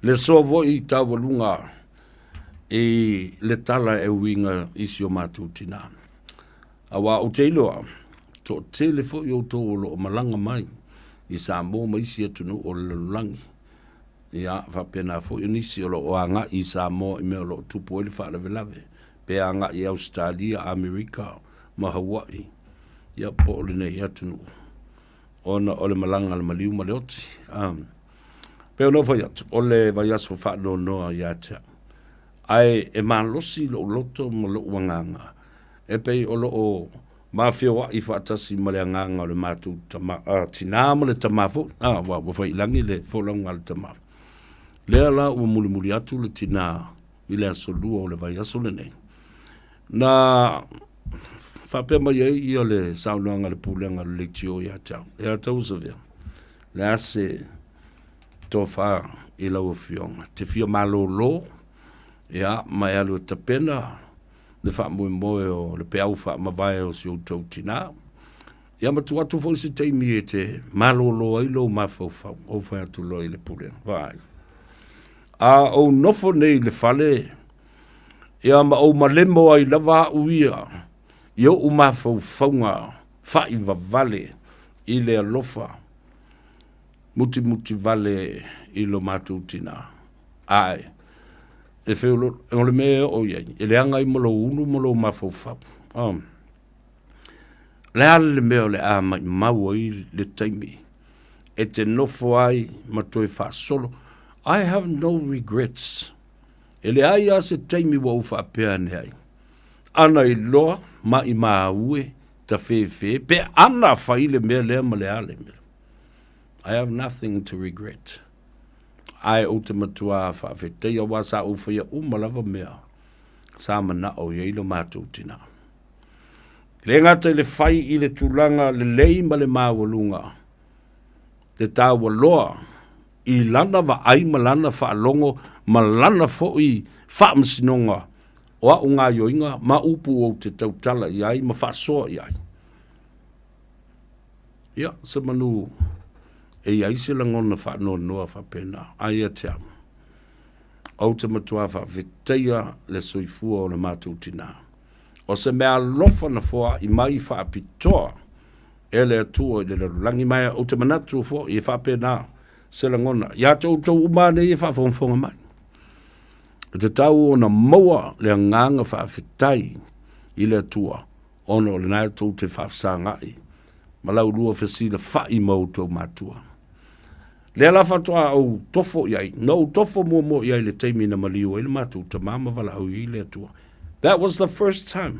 Le sovo i tawa lunga e le tala e winga isi o mātou tina. Awa o te iloa, tō te le fo i o tō o malanga mai i Samoa ma isi atunu o le lulangi. Ia, whapena fo i nisi o lo o anga i Samoa i mea lo tupu ele whaare velave. Pe anga i Australia, Amerika, ma Hawaii. Ia po le nei atunu. Ona ole malanga le maliu ma le oti. Peo no vai atu, ole vai aso whaano noa i atea. Ai e malosi lo loto ma lo wanganga. E pei o lo o mafia wa i whaatasi ma le anganga o le mātou tina ma le tamafo. Wa whai ilangi le wholonga le tamafo. Lea la ua muli atu le tina i le aso lua o le vai aso le nei. Na whapea mai i o le saunoanga le pūlenga le leitio i atau. E atau sa vea. Le ase tō wha i lau o fionga. Te fia malo lo, ia, mai alu e tapena, le wha moe o le peau wha mawai o si o tau tina. Ia matu atu fo si teimi e te malo lo ai lo mawhau o whai atu lo i le pūlenga. Vai. A o nofo nei le fale, ia ma o malemo ai lava uia, Yo uma faunga Faiva vale i le alofa muti vale i lo matutina. Ai. E feo o le mea o iei. E le anga i molo unu molo mafau. Le ale le mea o le a mai mau i le taimi. E te nofo ai matoi fa solo. I have no regrets. E le ai a se taimi wa ufa apea ne ai. Ana i loa, ma i maue, ta fefe, pe ana faile mea lea ma le ale mea. I have nothing to regret. Ai o te matua whaafeteia wa sa ufaya umalava mea. Sa mana o yeilo mātou tina. Le ngata le whai i le tūlanga le lei ma le māwalunga. Le tāua loa i lana wa ai ma lana whaalongo ma lana fo i whaamsinonga. Oa o ngā yoinga, ma upu o te tautala i ai, ma whaasoa i ai. Ia, sa manu, e ai se langona whaanoa noa whapena, ai a te amu. Au te matua whawheteia le soifua o le mātou tina. O se mea lofa na fua i mai whaapitoa, e le atua i le langi mai, o te manatu fua i whapena, se langona. Ia tau umane i whaafonga mai. Te tau o na maua le nganga whaafetai i le atua, ono le nai tau te whaafsangai, ma lau lua whesila whai mau tau mātua. Le ala fatoa au tofo iai, no tofo mo iai le teimi na maliu ele matu ta mama vala au i le atua. That was the first time.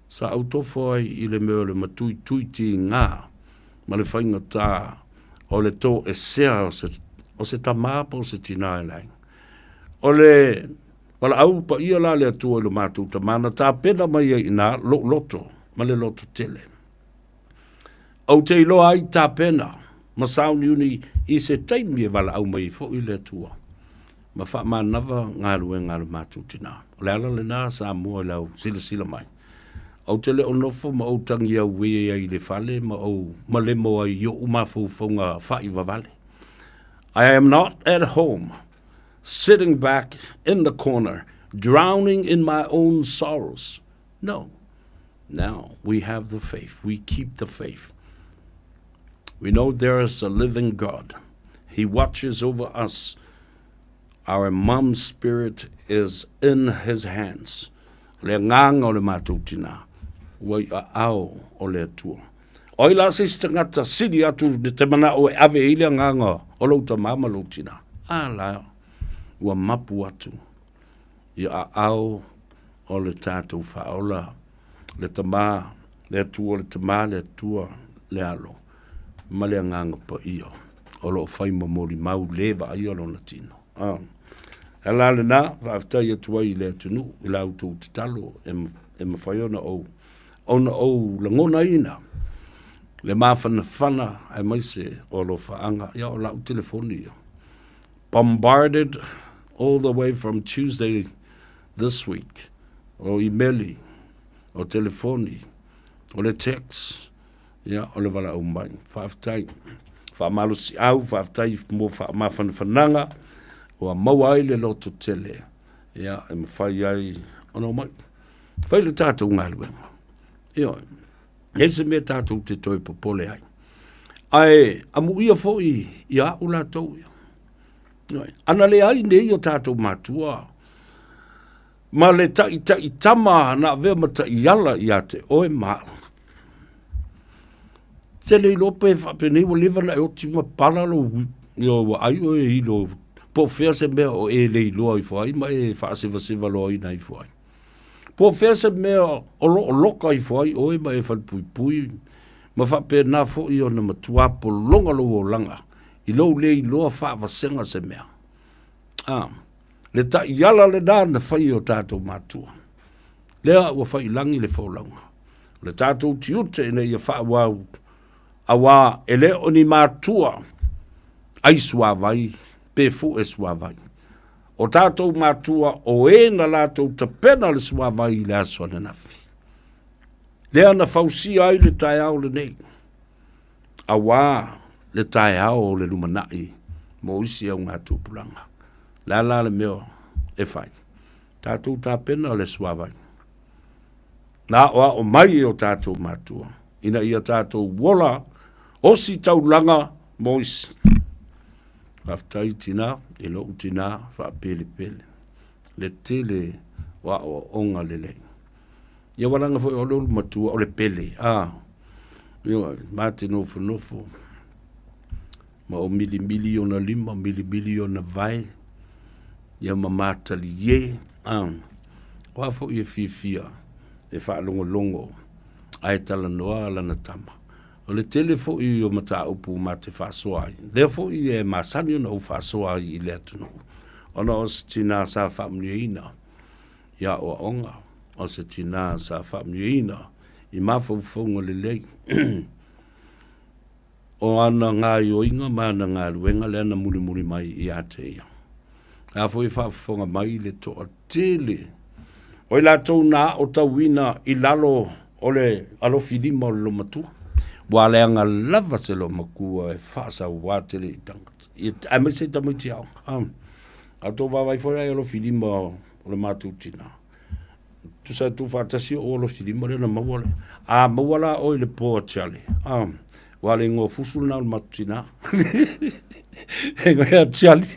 Sa au tofo ai i le meo le matui tuiti ngā, ma le whainga tā, o le tō e sea o se tamapa o se tina e lai. O le, wala au pa ia la le atua le matu ta mana tā pena mai ai nā loto, ma le loto tele. Au te iloa ai tā pena, ma sauni uni i se taimi e wala au mai fo i le atua. Ma wha manawa ngā rue ngā matu tina. O le ala le nā Samoa lau sila mai. Au te le onofo ma au tangi au wea i le fale ma au malemo ai yo umafu fonga Faiva vale. I am not at home, sitting back in the corner, drowning in my own sorrows. No. Now we have the faith. We keep the faith. We know there is a living God. He watches over us. Our mom's spirit is in his hands. Le ngang o le matutina. Wai a au o le atua. Oi la se stangata sidi atu de te mana o ave ile nganga o lo ta mama lo tina. La ua mapu atu. Ia a au o le tātou whaola. Le tama, le atua, le tama, le atua, le alo. Ma le nganga pa ia. O lo whaima mori mau lewa ia lo na tino. Ala le na, whaaftai atua i le atunu, i la utou te talo, e mawhaiona o. Ona o la ngona ina. Le mawhana whana, ai maise o lo whaanga, ia o lau telefoni ia. Bombarded all the way from Tuesday this week. O emaili, o telefoni, o le text, ia o le wala umai. Whaaftai, whaamalusi au, whaaftai mo mawhana whananga, o a maua ai le loto tele. Ia, e mawhai ai, ono mai. Whai le tātou ngā luenga. Ia, e se mea tātou te toi popole ai. Ai, amu ia fo i a ula tau ia. Ana le ai nei o tātou matua. Ma le ta i tama na vea mata i ala i a te oe maa. Te le lope whapene wa lewa na e o tima pala lo wa ai o e hilo. Po fea se mea o e le loa i fwai, ma e whaaseva loa i nei fwai. Po fea se mea o loka i fwai, o e ma e whal pui. Ma whape na fo i o na matua po longa lo o langa. I lo le i loa whaawasenga se mea. Le ta i ala le nāna whai o tātou matua. Lea ua whai langi le whaulanga. Le tātou tiute ina i a whaawau. A wā e le o ni matua. Ai sua vai. Pe fu e sua vai. O tātou matua o e na lātou ta pena le sua vai le aswa na nafi. Lea na whausia ai le tai au le nei. A wā le tai au le lumanai. Mo isi au ngā tūpulanga. La le meo e whai. Tātou ta pena le sua vai. Nā oa o mai o tātou matua. Ina ia tātou wola o si taulanga mo isi. Whaftai tina, e lo utina, wha pele. Le tele wa o onga lele. Ia waranga fo o lolu matua o le pele. Ia, mate nofo. Ma o mili o na lima, mili o na vai. Ia ma matali ye. Wa fo ia fia. E wha longo. Ai tala noa la na tama. O le telefo i o mata upu mate whasoa i. Lefo i e masani o na u whasoa i le atunu. O na o se tina sa whamniina. Ia o onga. O se tina sa whamniina. I mawhauwhaunga le lei. O ana ngā ioinga ma ana ngā luenga le ana muri mai i ate ia. A fo i whawhonga mai le toa tele. O i la tau nā o tauina i lalo o le alo filima o lo matua. Wale anga lava se lo makua e whaasa wātere i tangata. I me se tamuti au. A tō wawai whore ai alo filima o le mātūtina. Tu sa tu whātasi o alo filima le na mawale. Mawala o i le pōa tiale. Wale ngō fusu na o le mātūtina. E ngai a tiale.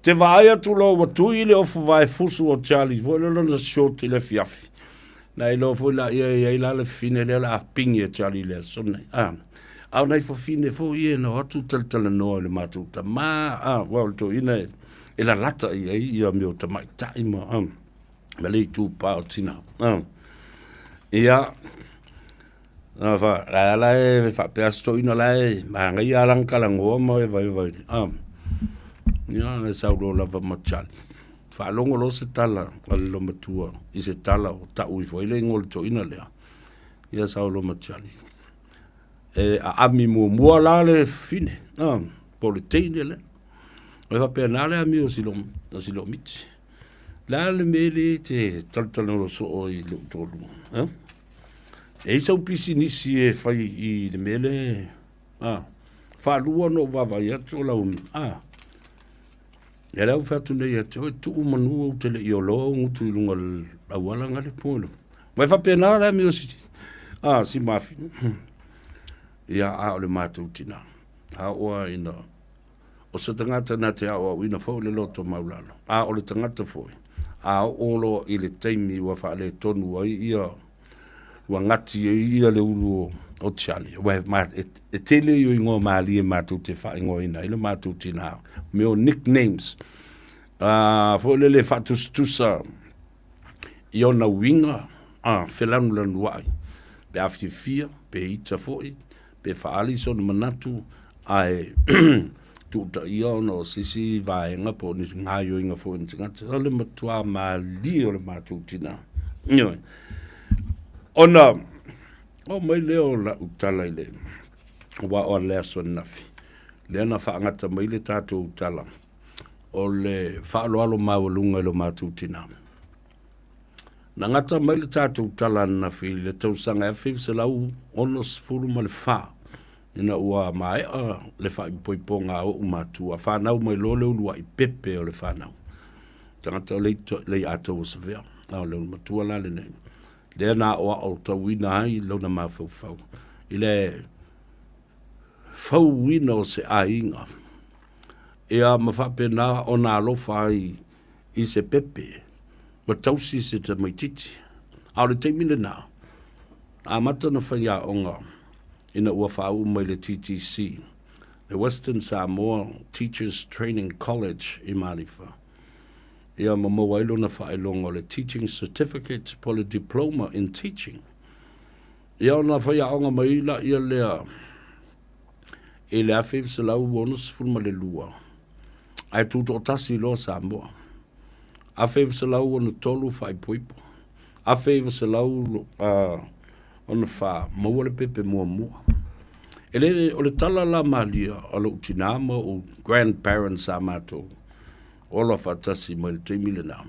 Te waia tu lo watui le ofu vai fusu o tiale. Wale lona short i le fiafi. Na i lo fo la ia la fine le la pingi e Charlie le sonai. au nei fo fine fo ie no atu tala no le matu ta ma well to ina e la lata ia mi o ta mai tai ma ma le tu pa o tina ia fa la e fa pe sto ina la ma ngai alang kala ngo mo e vai ia e sa do la va machali fa longo lo se tala lo matua i se tala o ta ui fo ile ngol to ina le ia sa lo machali a ami mua la le fine politeine le o va pe na le ami o silo miti la le mele te tal lo so o i lo tolu e sa upisi nisi e fai i le mele fa lua no va ia to la era o fa tu nei te tu manu o te le iolo ngutu lunga la wala ngale polo vai fa pe na le ami o si mafi ia a le mātou tina. A oa ina. O sa tangata na te a oa ina fau le loto maulano. A o le tangata foi. A olo i le teimi ua wha le tonu ai ia ua ngati ia le ulu o tiali. E tele i ngō maali e mātou te wha ingo ina. I le mātou tina. Meo nicknames. Fo le whatustusa i ona winga. Whelanu lanu wai. Pe awhifia, pe ita foi. Pe faali son manatu ai tu ta ia no sisi vaenga po ni ngayo inga fo ngata le matua mali o le matu tina no ona o mai leo la utala ile wa o le son nafi le na fa ngata mai le tatu utala o le fa lo alo mawalunga lo matu tina na ngata mai le tatu utala na fi le tausanga e se lau onos fulu ma le fa ina ua mai le fa poi ponga o matua fa nau mai lo le lua I pepe o le fa nau tangata le ato se vea au le matua la le nei le na o tawina ai lo na mafau ile fau wina o se ainga ia mafape na o na alofa I se pepe ma tausi se te maititi au le teimile na a mata na whaia onga ina ua whau mai le TTC the Western Samoa Teachers Training College I Marifa ia mamawailo na whaelonga le Teaching Certificate po le Diploma in Teaching ia ona whaia onga mai la ia lea e le awhiv se lau bonus fulma le lua ai tuto tasi lo Samoa awhiv se lau ona tolu whai poipo awhiv se lau ona wha maua le pepe mua ele o le tala la malia o le utinama o grandparents a mato o la fatasi mai le teimile na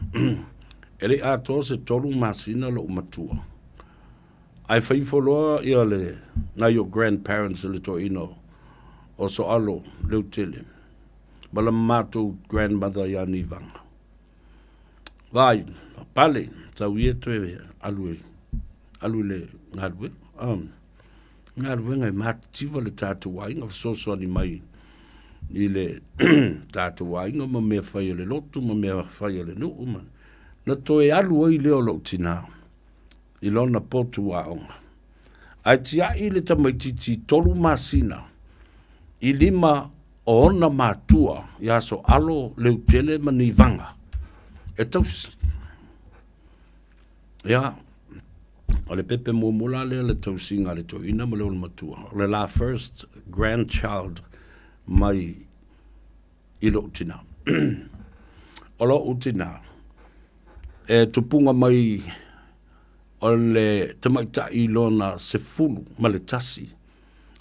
ele a to se tolu masina lo matua ai faifoloa ia le na your grandparents le to ino o so alo le utele bala mato grandmother ya nivanga vai pale tauie to alu le ngadwe ngadwe ngai mativa le tatu wai nga so ni mai ile tatu wai nga ma me fai le lotu ma me fai le no uma na to e alu ai le o tina I lona potu wa onga ai tia ile tamaititi tolu masina I lima o ona matua ya so alo le utele manivanga e tausi ya o le pepe mumula le tausinga le to ina male o matua le la first grandchild mai ilo utina olo utina e tupunga mai o le tamaita ilona se fulu ma le tasi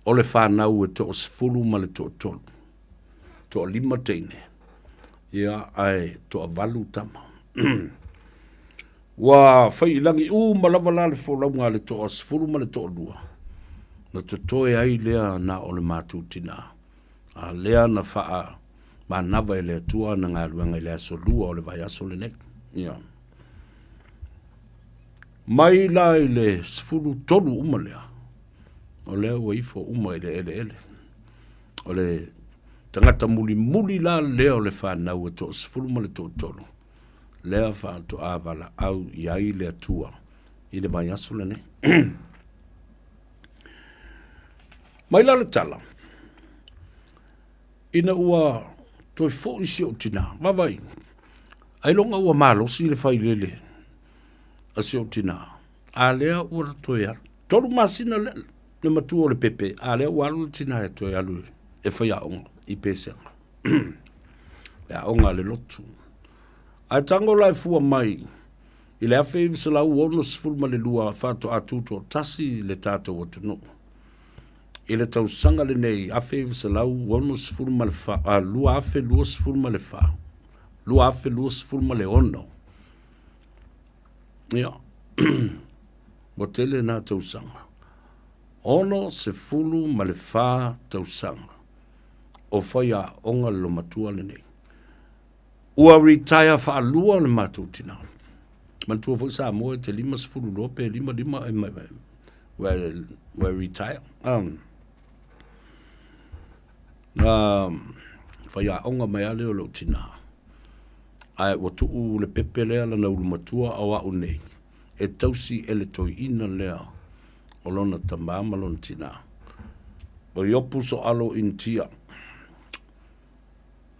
o le whanau e to se fulu ma le to tolu to lima teine ia ai to avalu tama wa fai langi malavala le folaunga le to se fulu ma le to lua na to toe ai lea na o le matutina a lea na faa ma nava ele tua na ngā luenga ele aso lua o le vai aso le nek ia mai la ile sfulu tolu umalea o le waifo uma ele o le tangata muli la leo le whanau e to sfulu ma le to tolu lea wha to avala au iai le atua I le vai aso le nek Mai la le tala. Ina ua toi fo isi o tina. Vavai. Ai longa ua malo si le fai lele. Asi o tina. A lea ua toi alu. Tolu masina le matua o le pepe. A lea ua alu le tina e toi alu. E fai a onga. I pesenga. Le a onga le lotu. Ai tango lai fua mai. I le afe iwi se lau ono sifulma le lua fato atuto tasi le tato o tunu. I le tau sanga le nei afe iwi se lau ono sifulma le fa. Lua afe lua sifulma le fa. Lua afe lua sifulma le ono. Ia. Mo tele na tau sanga. Ono sifulu ma le fa tau sanga. O faya onga lo matua le nei. Ua retire fa alua le matua tina. Mantua fo Samoa te 5 lope 5 we retire. Faya onga mai ale o lo tina. Ai o tuu le pepe lea la na ulumatua awa unei. E tausi ele toi ina lea o lona tamama lona tina. O iopu so alo intia.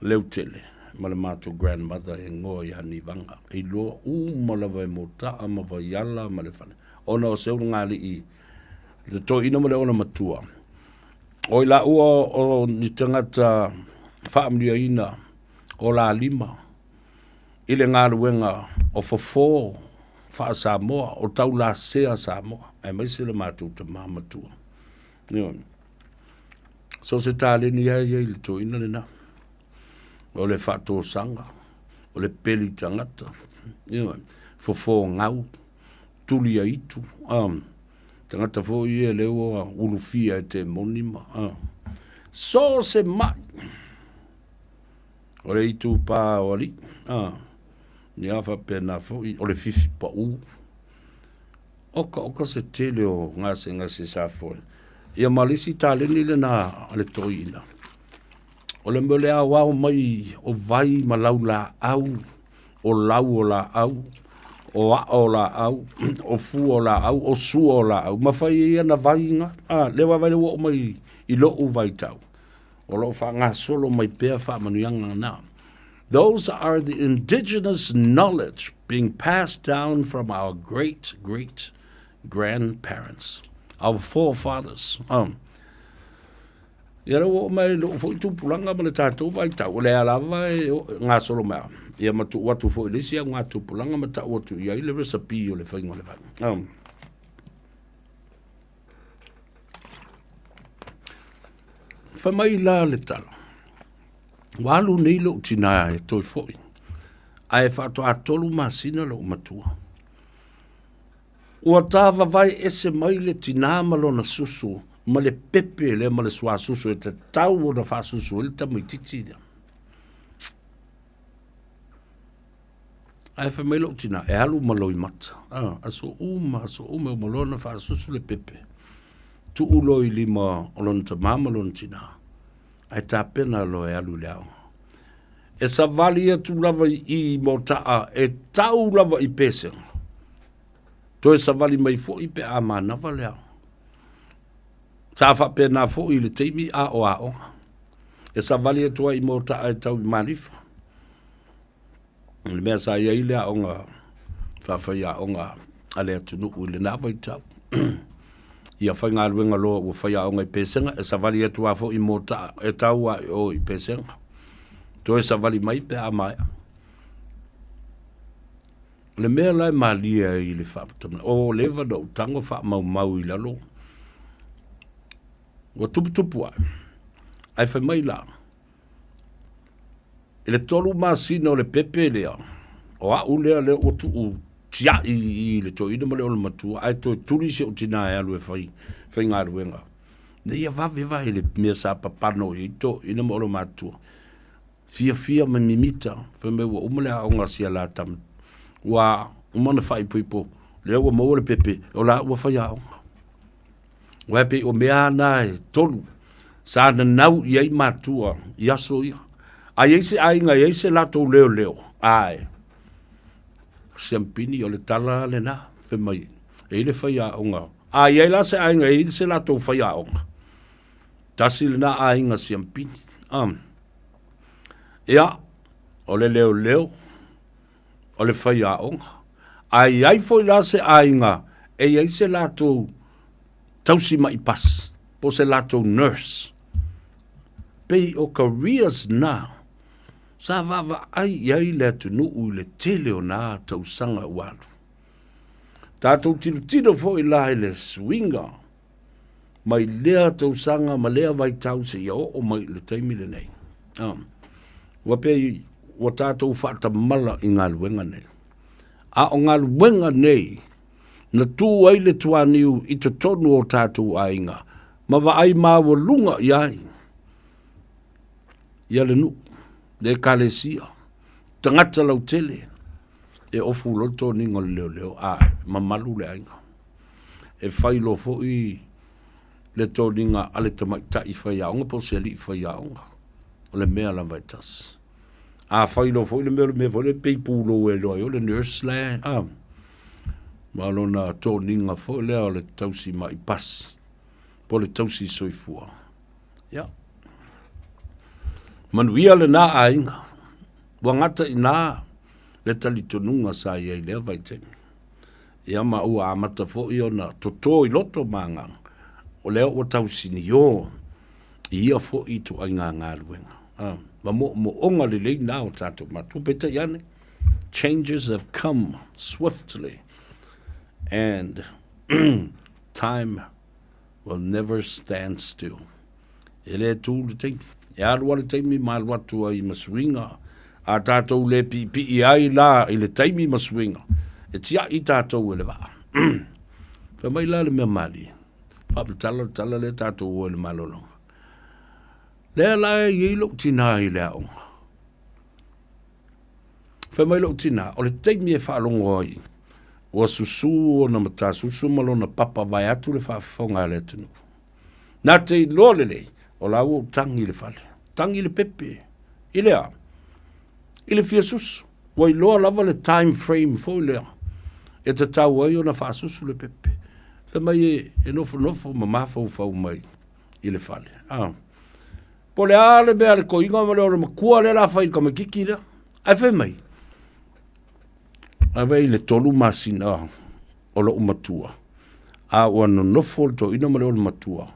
Leu tele. Ma le mātou grandmother e ngoa i hani vanga. I loa ma la vai mota ma vai yala ma le whane. Ona o seu ngāli i le toi ina ma le ona matua. O i la ua o ni tangata whaamlia ina o la 5. I le ngā ruenga o fofo wha Samoa o tau la sea Samoa. Ai mai se le mātou ta māmatua. So se tāle ni ai le toi ina le na. O le whato sanga, o le peli tangata, fofo ngau, tuli a itu, tangata fo i e leo ulufia e te monima. So se mai, o le itu pa o ali, ni afa pena fo i, o le fifi pa u. Oka se tele o ngase sa fo. Ia malisi taleni le na le toina. O le mele a wao mai o vai ma lau la au, o lau o la au, o a o la au, o fu o la au, o su o la au. Ma fai ia na vai nga, le wa vai le wo mai I lo u vai tau. O lo fa ngā solo mai pēr wha manuianga na. Those are the indigenous knowledge being passed down from our great-great-grandparents, our forefathers. Ia rau mai lo fo tu pulanga ma le tātou vai tau le alava ngā solo mea. Ia matu watu fo ilisia ngā tu pulanga ma tau watu ia I le recipe o le whaingo le vai. Whamai la le tala. Walu nei lo tina e toi foi. Ai whato a tolu masina lo matua. Ua tāwa vai ese mai le tina malona susu. Ma le pepe le ma le swa susu e te tau o na wha susu e le tamu I titi. Ai whamai lo tina e alu maloi mata. Aso uma o malona wha susu le pepe. Tu uloi lima o lona ta mama lona tina. Ai tā pena lo e alu leao. E sa vali e tu lava I mo taa e tau lava I pese. To e sa vali mai fo I pe a manava leao. Sa fa pe na fo I le teimi a o. E sa vali e tua I mo taa e tau I manifa. Le mea sa ia I lea onga whawhai a onga ale atunu u le nawa I tau. Ia whai ngā ruenga loa ua whai a onga I pesenga, e sa vali e tua fo I mo taa e tau a o I pesenga. To e sa vali mai pe a mai. Le mea lai malia I le whapatama. O lewa na utango wha mau I lalo. Wa tupu ai. Ai whai mai la. E le tolu masina o le pepe lea. O a ulea lea o tu u tia I le to ina male o le matua. Ai to tuli se o tina e alu e whai ngā ruenga. Ne ia wawewa I le mea sa papano I to ina mo o le matua. Fia me mimita. Whai me ua umale a onga sia la tam. Wa umana whai puipo. Lea ua mo le pepe. O la ua whai a onga. Wape o mea na e tolu. Sa na nau I ai matua. I aso ia. Ai eise ainga, eise lato leo. Ai. Siampini o le tala le na. Whemai. E le whai a onga. Ai la se ainga, e se lato whai a onga. Tasi le na ainga siampini. Ia, o le leo leo, o le whai aonga. Ai foi la se ainga, ai se lato tausi mai pas, po se lato nurse. Pei o careers na, sa vava ai le tunu le tele o na tausanga walu. Tātou tino foi la le swinga, mai lea tausanga, ma lea vai tau se ia o mai le taimi le nei. Wapei, wa tātou whata mala i ngā luenga nei. A o ngā luenga nei, na tū ai le tuaniu i te tonu o tātou ainga, ma wa ai māua lunga i ai. Ia le nu, le kalesia, tangata lau tele, e ofu loto ni ngol leo leo, ma malu le ainga. E whailo fo i le toninga ale tamaita i whaiaonga, po se li i whaiaonga, o le mea la vaitas. A whailo fo i le mea fo le peipulo e loa, o le nurse le, malona toninga fo lea o le tausi mai pas, po le tausi soifua. Ya. Manuia le na ainga, wangata i na, le talitonunga sa iei lea vaitemi. Ia ma ua amata fo i ona toto i loto manga, o lea o tausi ni o, ia fo i tu ainga ngā luenga. Ma mo onga le lei na o tātou matu peta iane. Changes have come swiftly, and time will never stand still. Ele tu le teimi. E alua le teimi ma alua tua i masuinga. A tātou le pi i ai la i le teimi masuinga. E tia i tātou e le waa. Fa mai la le mea mali. Fa tala le tātou o le malolo. Le la e i lo tina i le aonga. Fa mai lo tina. O le teimi e whaalongo ai. O susu o na mata susu malona papa vai atu le whaafonga le tunu. Nā te loa le. O lau tangi le fale. Tangi le pepe. I lea. I le fia susu. Wai loa lava le time frame fo lea. E te tau ai o na wha susu le pepe. Fa mai e nofo ma mafau fau mai. I le fale. Po le ale bea le koinga ma leo le makua le la fai ka makiki lea. Ai fa mai. Ai vei le tolu masina o lo umatua. A ua no nofo to ina ma leo le matua.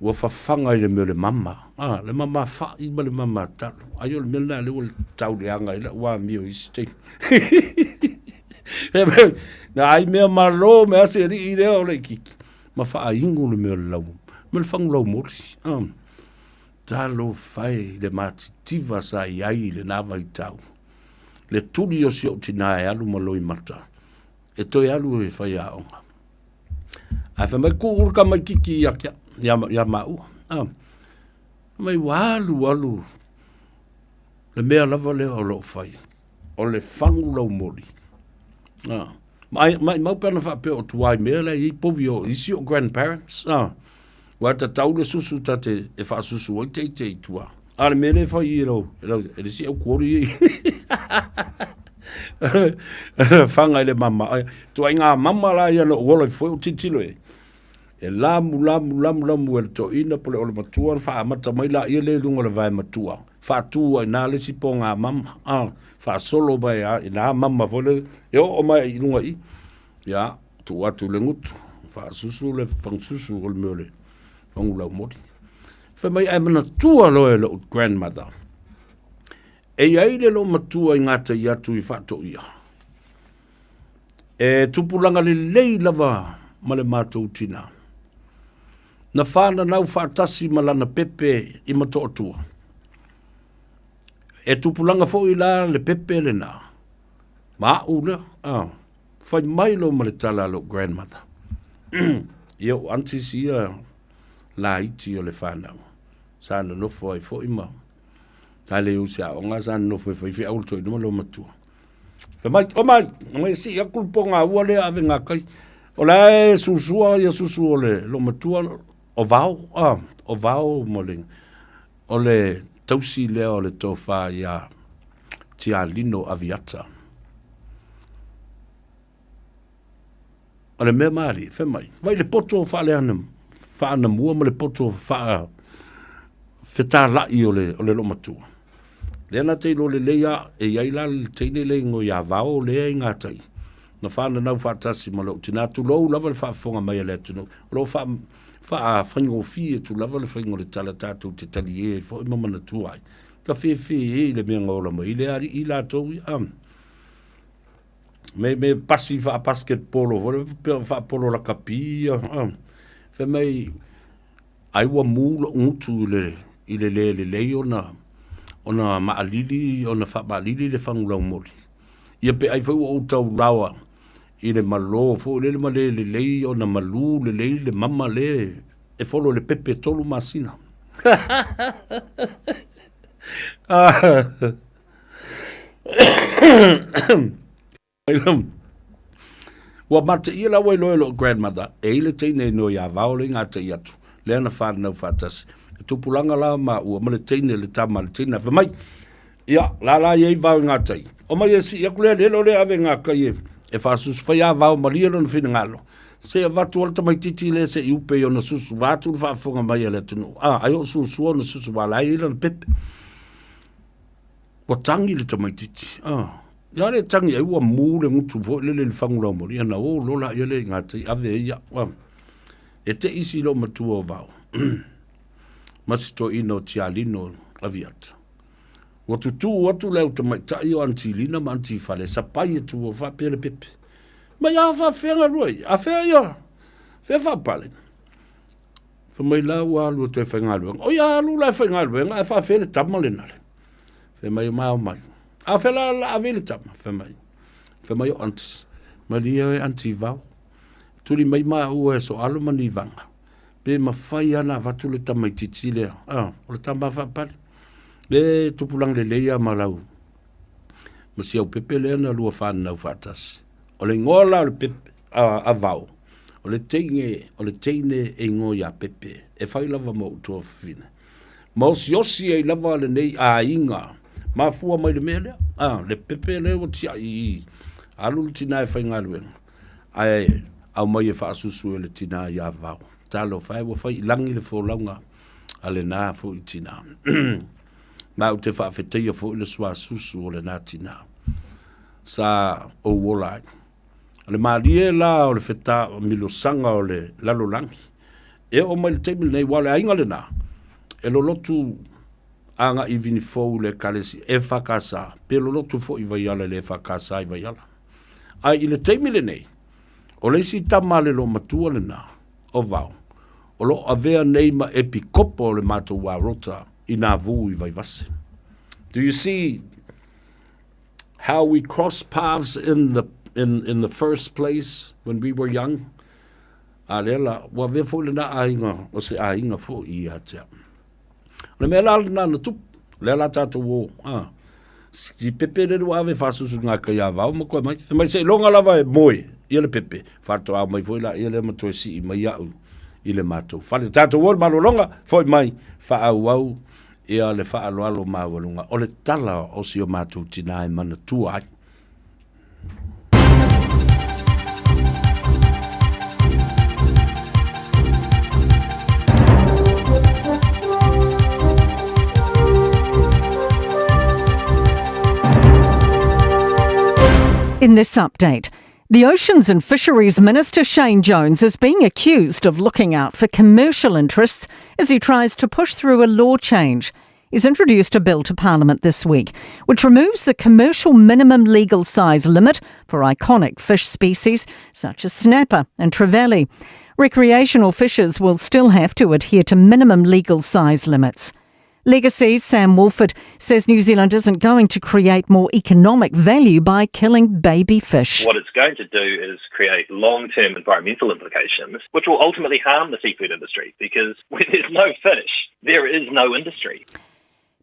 Ua whawhanga i le mea le mama. Le mama wha i ma le mama talo. Ai o le mea le o le tau le anga i le ua mio i stei. Na ai mea malo mea se ri i leo le kiki. Ma wha a ingo le mea le lau. Me le whangu lau mori. Talo whai le mati tiva sa i ai le nawa i tau. Le tuli o si o tina e alu malo i mata. E toi alu e whai a onga. Ai wha mai ku urka mai kiki i akia. Ya mau. Mai walu. Le mea lava leo o lo whai. O le whangu lau mori. Mai mau pēna whape o tuai mea le i povi o isi o grandparents. Wa ta tau le susu ta te e wha susu o te i tua. Ale mea le whai i rau. E le si au kuori i. Whanga i le mama. Tua inga mama la i alo uola i fwoi o titilo e. E lamu e le to ina pole o le matua wha amata mai la i le lunga le vai matua. Wha tua i nā le si po ngā mama. Wha solo mai i nā mama fole. E o mai i lunga i. Ia, tu atu le ngutu. Wha susu le whang susu o le meo le. Whangu lau mori. Wha mai ai mana tua loe le o grandmother. E ai le lo matua i ngata i atu i whato ia. E tupulanga le lei lava ma le mātou tina. Na whāna nau whātasi malana pepe i mato atua. E tupulanga fo i la le pepe le nā. Ma ule, whai mailo ma le tala lo grandmother. Ia o antis ia la iti o le whānau. Sāna nofo ai fo i mau. Tale u se aonga sāna nofo i whai aul toi numa lo matua. Mai si akulponga ua le ave ngā kai. O le susua ia susu o le lo matua o vau moling. O le tausi lea o le tofa ia tia lino aviata. O le mea maari, whemai. Vai le poto wha le anam. Wha anam ua ma le poto wha whetala'i o le lo matua. Lea na te lo le leia e iai la le teine le ngo ia vao lea i ngā tai. Na whāna nau whātasi ma lau tina tu lou lava le whaafonga mai le tunu. Lo wha whaingo fie tu lava le whaingo le tala tātou te tali e fo i mamana tuai. Ka whi le mea ngola mai. I le ari i la tau i me pasi wha basketball wha polo la kapi. Wha mai aiwa mūla ngutu i le ona maalili, ona wha maalili le whangulau mori. Ia pe ai whau o tau rawa i le malo, fo le lei, ona malu, le mama le, e folo le pepe tolu masina. Wa mate ia la wailo grandmother, e le teine no ia vao le ngata i atu, le ana whanau whatasi. E tupulanga la ma ua ma le teine le tama le teine, fa mai, ia, la iei vao ngata i. O mai e si, ia kulea le ave ngaka i e whasus whai a vao maria lona whina ngalo. Se a vatu alta mai titi le se i upe i ona susu, vatu le whaafonga mai a le tunu. Ai o susu ona susu wala i lana pepe. Wa tangi le tamai titi. Ia le tangi ai ua mū le ngutu fo le whangurau mori. Ana o lola ia le ngata i ave ia. E te isi lo matua o vao. Masito ino tialino aviata. Watu tu leo te mai tai o antilina ma antifale sa pai tu o fa pele pepe. Ma ia fa fenga roi, a fe ia. Fe fa pale. Fa mai la wa lu te fenga lu. O ia lu la fenga lu, a fa fe le tamale na. Fe mai mai. A fe la avele tam, fe mai. Fe mai o antis. Ma lia e antivau. Tuli mai o e so alu mani vanga. Pe ma fai ana vatu le tamai titile. O le tamba fa pale. Le tupulang le leia malau. Masi au pepe le na lua whanau whatas. O le ngola o le pepe a vau. O le teine e ngoia pepe. E whai lava mo utua whina. Mau si osi e lava le nei a inga. Ma fua mai le mele. Le pepe le o tia i. Alu le tina e whai ngaluenga. Ai au mai e whaasusu e le tina i a vau. Talo whai wa whai ilangi le fōlaunga. Ale nā fo i tina. Ma o te whaafeteia fo i le sua susu o le nātina. Sa o wolai. Le maalie la o le wheta milo sanga o le lalolangi. E o mai le teimile nei wale ainga le nā. E lo lotu anga i vini fou le kalesi e whakasa. Pe lo lotu fo i vaiala le whakasa i vaiala. Ai i le teimile nei. O le si tamale lo matua le nā. O vau. O lo avea nei ma epikopo le mato wa rota. Do you see how we crossed paths in the first place when we were young? Alela wa ve fo le na ainga o se ainga fo I atia. Le mela na tup le la tatu wo si pepe le wa ve fasu nga ka ya va mo ko mai se longa lava e moi ia le pepe fa to a mai foi la ia le mato si mai ya I le mato fa le tatu wo malolonga foi mai fa au ia le whaaloalo mawalunga o le tala o si o mātou tina e mana tua ai. In this update, the Oceans and Fisheries Minister Shane Jones is being accused of looking out for commercial interests as he tries to push through a law change. He's introduced a bill to Parliament this week, which removes the commercial minimum legal size limit for iconic fish species such as snapper and trevally. Recreational fishers will still have to adhere to minimum legal size limits. Legacy's Sam Wolford says New Zealand isn't going to create more economic value by killing baby fish. What it's going to do is create long-term environmental implications, which will ultimately harm the seafood industry, because when there's no fish, there is no industry.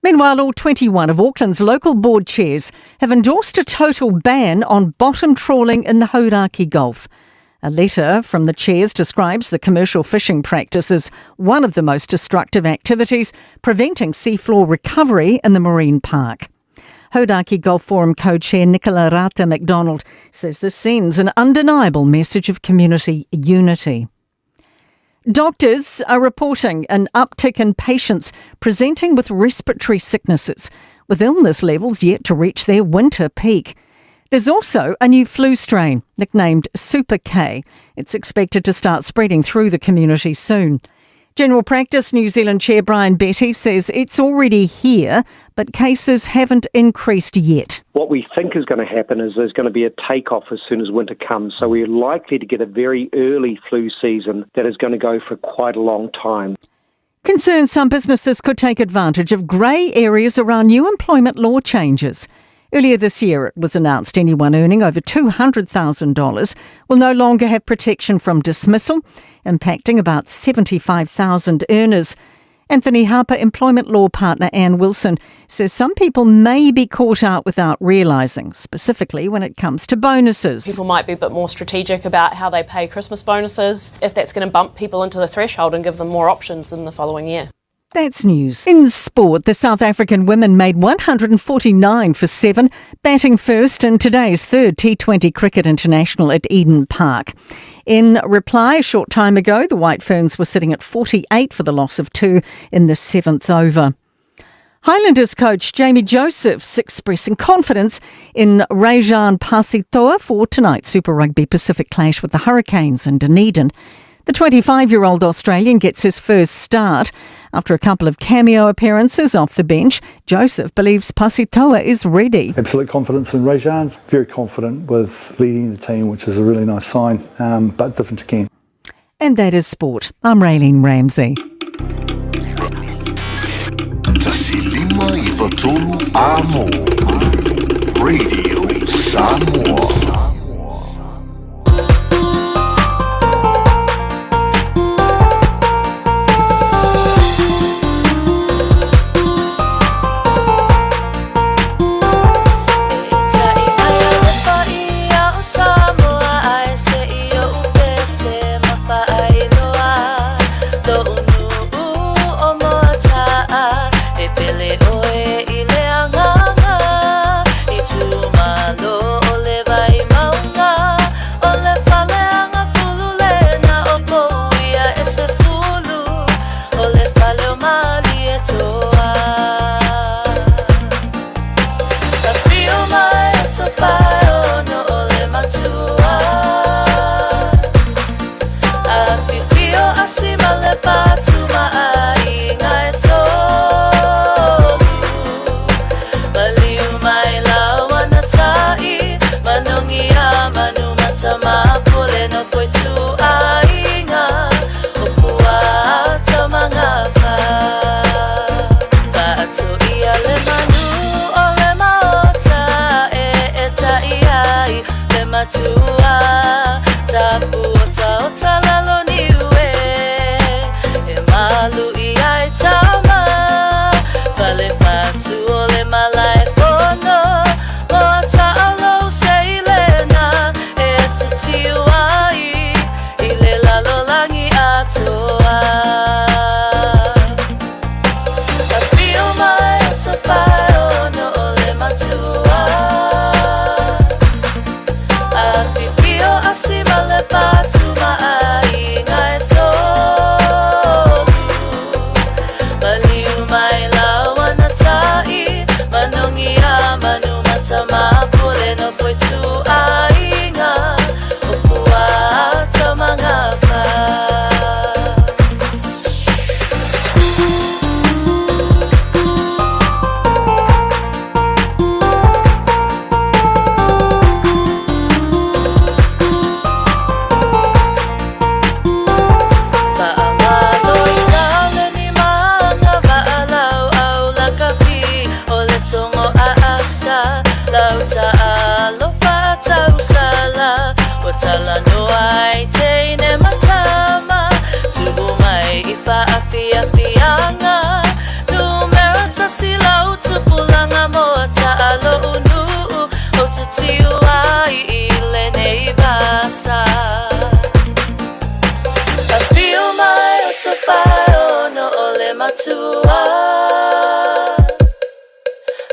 Meanwhile, all 21 of Auckland's local board chairs have endorsed a total ban on bottom trawling in the Hauraki Gulf. A letter from the chairs describes the commercial fishing practice as one of the most destructive activities, preventing seafloor recovery in the marine park. Hauraki Gulf Forum co-chair Nicola Rata MacDonald says this sends an undeniable message of community unity. Doctors are reporting an uptick in patients presenting with respiratory sicknesses, with illness levels yet to reach their winter peak. There's also a new flu strain, nicknamed Super K. It's expected to start spreading through the community soon. General Practice New Zealand Chair Brian Betty says it's already here, but cases haven't increased yet. What we think is going to happen is there's going to be a takeoff as soon as winter comes, so we're likely to get a very early flu season that is going to go for quite a long time. Concerns some businesses could take advantage of grey areas around new employment law changes. Earlier this year, it was announced anyone earning over $200,000 will no longer have protection from dismissal, impacting about 75,000 earners. Anthony Harper employment law partner Anne Wilson says some people may be caught out without realising, specifically when it comes to bonuses. People might be a bit more strategic about how they pay Christmas bonuses, if that's going to bump people into the threshold and give them more options in the following year. That's news. In sport, the South African women made 149 for 7, batting first in today's third T20 Cricket International at Eden Park. In reply, a short time ago, the White Ferns were sitting at 48 for the loss of 2 in the 7th over. Highlanders coach Jamie Joseph's expressing confidence in Rajan Pasitoa for tonight's Super Rugby Pacific clash with the Hurricanes in Dunedin. The 25-year-old Australian gets his first start. After a couple of cameo appearances off the bench, Joseph believes Pasitoa is ready. Absolute confidence in Rajan. Very confident with leading the team, which is a really nice sign, but different again. And that is sport. I'm Raylene Ramsey. Tasilima Ivatolu Amo Radio Samoa.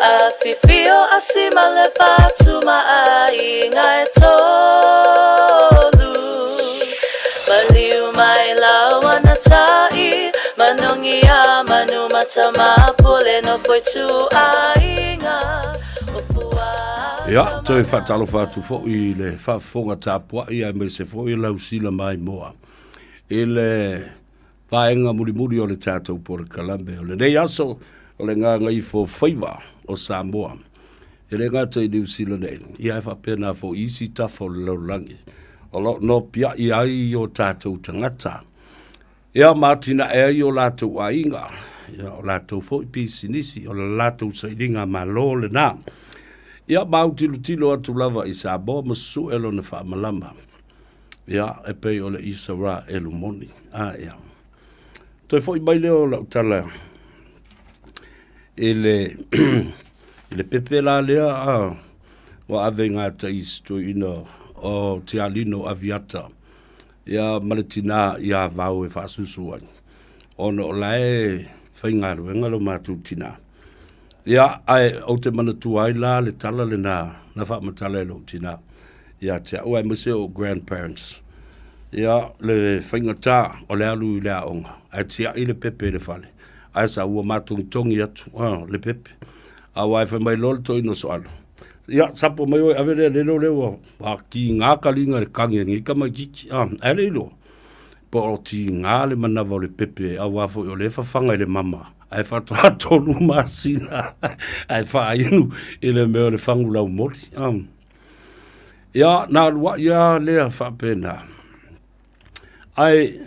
Afifio asimale patuma ainga tolu Baliu mai lawana tama pole no foi tu ainga o fua. Ia, toi whatalo whatu fo I le whafonga tāpua I ai me se fo I lau sila mai moa. I le vaenga muri o le tātou po le Kalambe. O le nei aso o le ngā Gagaifo Faiva o Samoa. E le ngā tei New Zealand nei. I ai whapena fo isi tafo le laurangi. O lo no pia I ai o tātou tangata. Ia mātina e ai o lātou ainga. Ia o lātou fo I pisinisi. O lātou sairinga malo le nā. Ia mau tilo atu lava I Samoa masu elo na whaamalama. Ia e pei o le isa ra elu moni. Ia. Toi fo I mai leo lau tala. Ele pepe la lea wa ave ngā taisto ina o te alino aviata. Ia maletina ia vau e whaasusu ai. Ono o lae whaingaru e ngalo mātu tina. Ia ai o te manatu ai la le tala le na whaamatala e lo tina. Ia te au ai mase o grandparents. Ia le whaingata o le alu I le aonga. Ai tia I le pepe le whale. Ai sa ua mātungitongi atu. Le pepe. A wai mai lol to ino soalo. Ia sapo mai oi ave le leo wa ki ngā kalinga le kange ngi ka mai kiki. Ale ilo. Po o ti ngā le manawa le pepe a wafo o le whawhanga le mama. Ai whatoa tonu masina. Ai wha inu I le meo le whangu lau mori. Ia nā lua ia lea whapena. Ai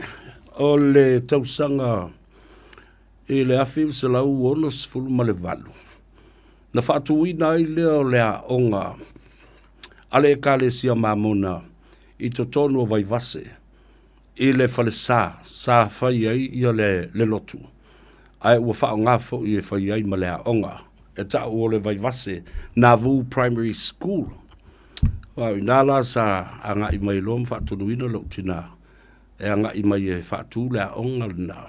o le tausanga I le awhiu se lau ono sifuru ma le walu. Na whaatuina I leo lea onga. Ale e ka le sia mamona I to tonu o vaivase. I le whale sa whai ai I le lotu. Ai ua whao ngafo I e whai ai ma lea onga. E ta o le vaivase Navu Primary School. Wau nala sa anga I mai lom whaatunuina lo tina. E anga I mai e whaatu lea onga na.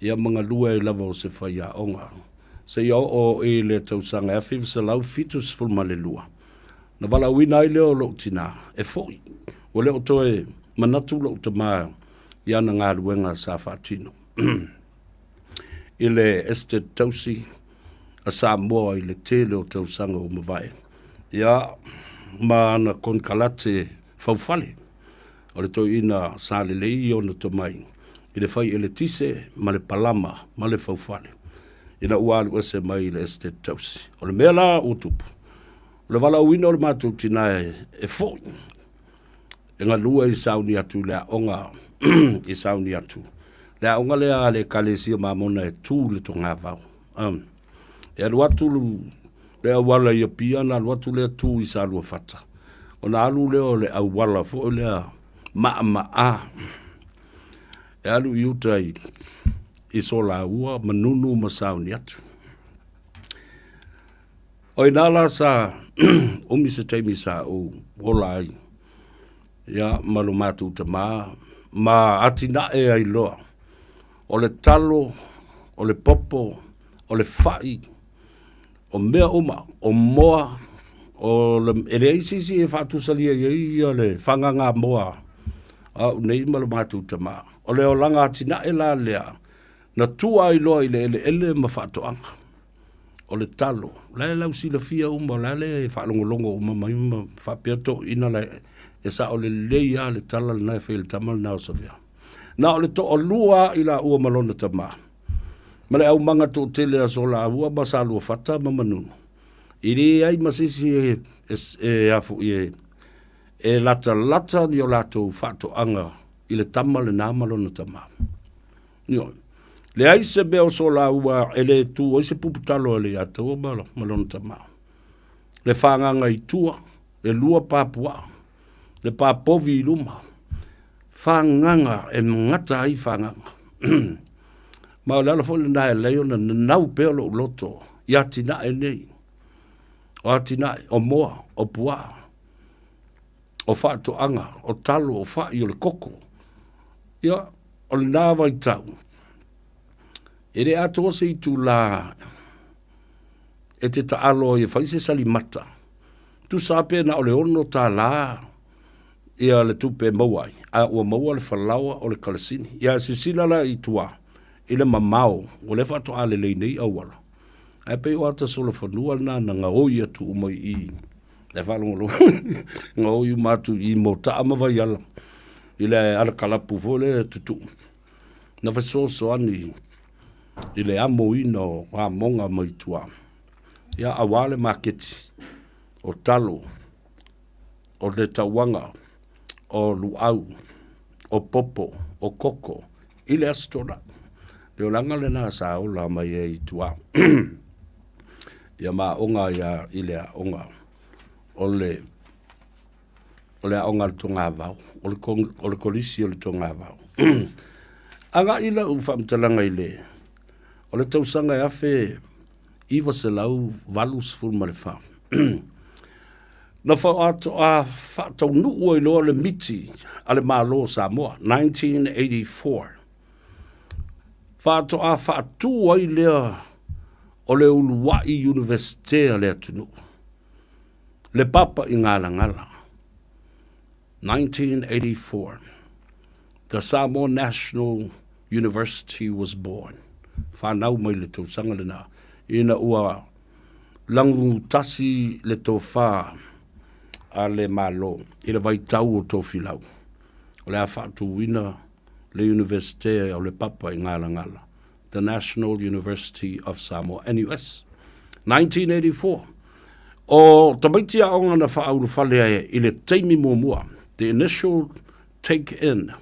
Ia mga lua e lava o se whai a onga. Se ia o e le tausanga e whiw se lau fitus fulma le lua. Na wala wina I leo lo tina. E foi. O leo toe manatu lo te maa. Ia na ngā ruenga sa whaatino. I le estate tausi. A Samoa I le tele o tausanga o mawai. Ia ma na konkalate faufale. O le toi ina sa le lei o na tomai. I le whai ele tise ma le palama ma le faufale. Ina ualu ese mai le estate tausi. O le mea la utupu. O le wala uina o le mātou tina e foi. E ngā lua I sauni atu lea onga. I sauni atu. Lea onga lea le kalesia mamona e tū le to ngā vau. E alu atu lea wala I apia na alu atu lea tū I sa alua fata. O na alu leo le au wala fo lea maa E alu I utai I sola ua manunu masauni atu. O inala sa umi se teimi sa o ola ai. Ia malu matu te ma atina e ai loa. O le talo, o le popo, o le fai, o mea uma, o moa, o le ele isisi e fatusalia ia le whanganga moa. Nei malu matu te O le o langa atina e la lea. Na tua I loa I le ele ma whaatoanga. O le talo. La lau sila fia uma, la le whaalongolongo uma mai uma whapeato ina la e sa o le leia le tala le nai whaile tamal nao savia. Na o le to o lua I la ua malona tama. Ma le au manga to tele a so la ua basa lua whata ma manunu. I re ai masisi e afu e lata ni o lato whaatoanga I le tama le nā malona tama. Nio. Le aise beo so la ua ele tu o se puputalo le ato malona tama. Le whanganga I tua, le lua papua, le papovi I luma. Whanganga e ngata ai whanganga. Ma o lala fole na e leo na nau peo lo loto. I atina e nei. O atina o moa, o pua. O whaato anga, o talo, o wha I o le koko. Ia, o le nāwa I tau. E re ato se I tu la e te taalo I whaise sali mata. Tu sape na o le ono ta la ia le tupe mauai. A ua maua le whalaua o le kalasini. Ia sisila la I tua. i le mamao, o le whato ale lei nei awala. Ai pe o ata solo whanua na ngā oi atu umai I. Le whalongolo, ngā oi matu I mo taa mawai ala. I le ala kalapu fo le tutu. Na whasoso ani, I le amo ino a monga mai tua. Ia awale maketi, o talo, o le tawanga, o luau, o popo, o koko, I le astora. Le olanga le nā sa ola mai I tua. Ia maa onga ia I le onga. O le onga le tonga vau. O le kolisi o le tonga vau. Anga ila u whamtalanga I le. O le tausanga e afe iwa se lau valus fulma le wha. Na wha ato a whatau nuu I loa le miti a le malo Samoa, 1984. Wha ato a whatu ai lea o le Uluwai University a le atunu. Le papa I ngala ngala. 1984. The Samoa National University was born. Whanau mai le tausanga le nā. Ina ua langu tasi le tō whā a le malo. I le vai tau o tō whilau. O le a whātu wina le universite o le papa I ngala ngala. The National University of Samoa, NUS. 1984. O tamaiti a onga na whaau whale ai I le teimi mua. The initial take-in.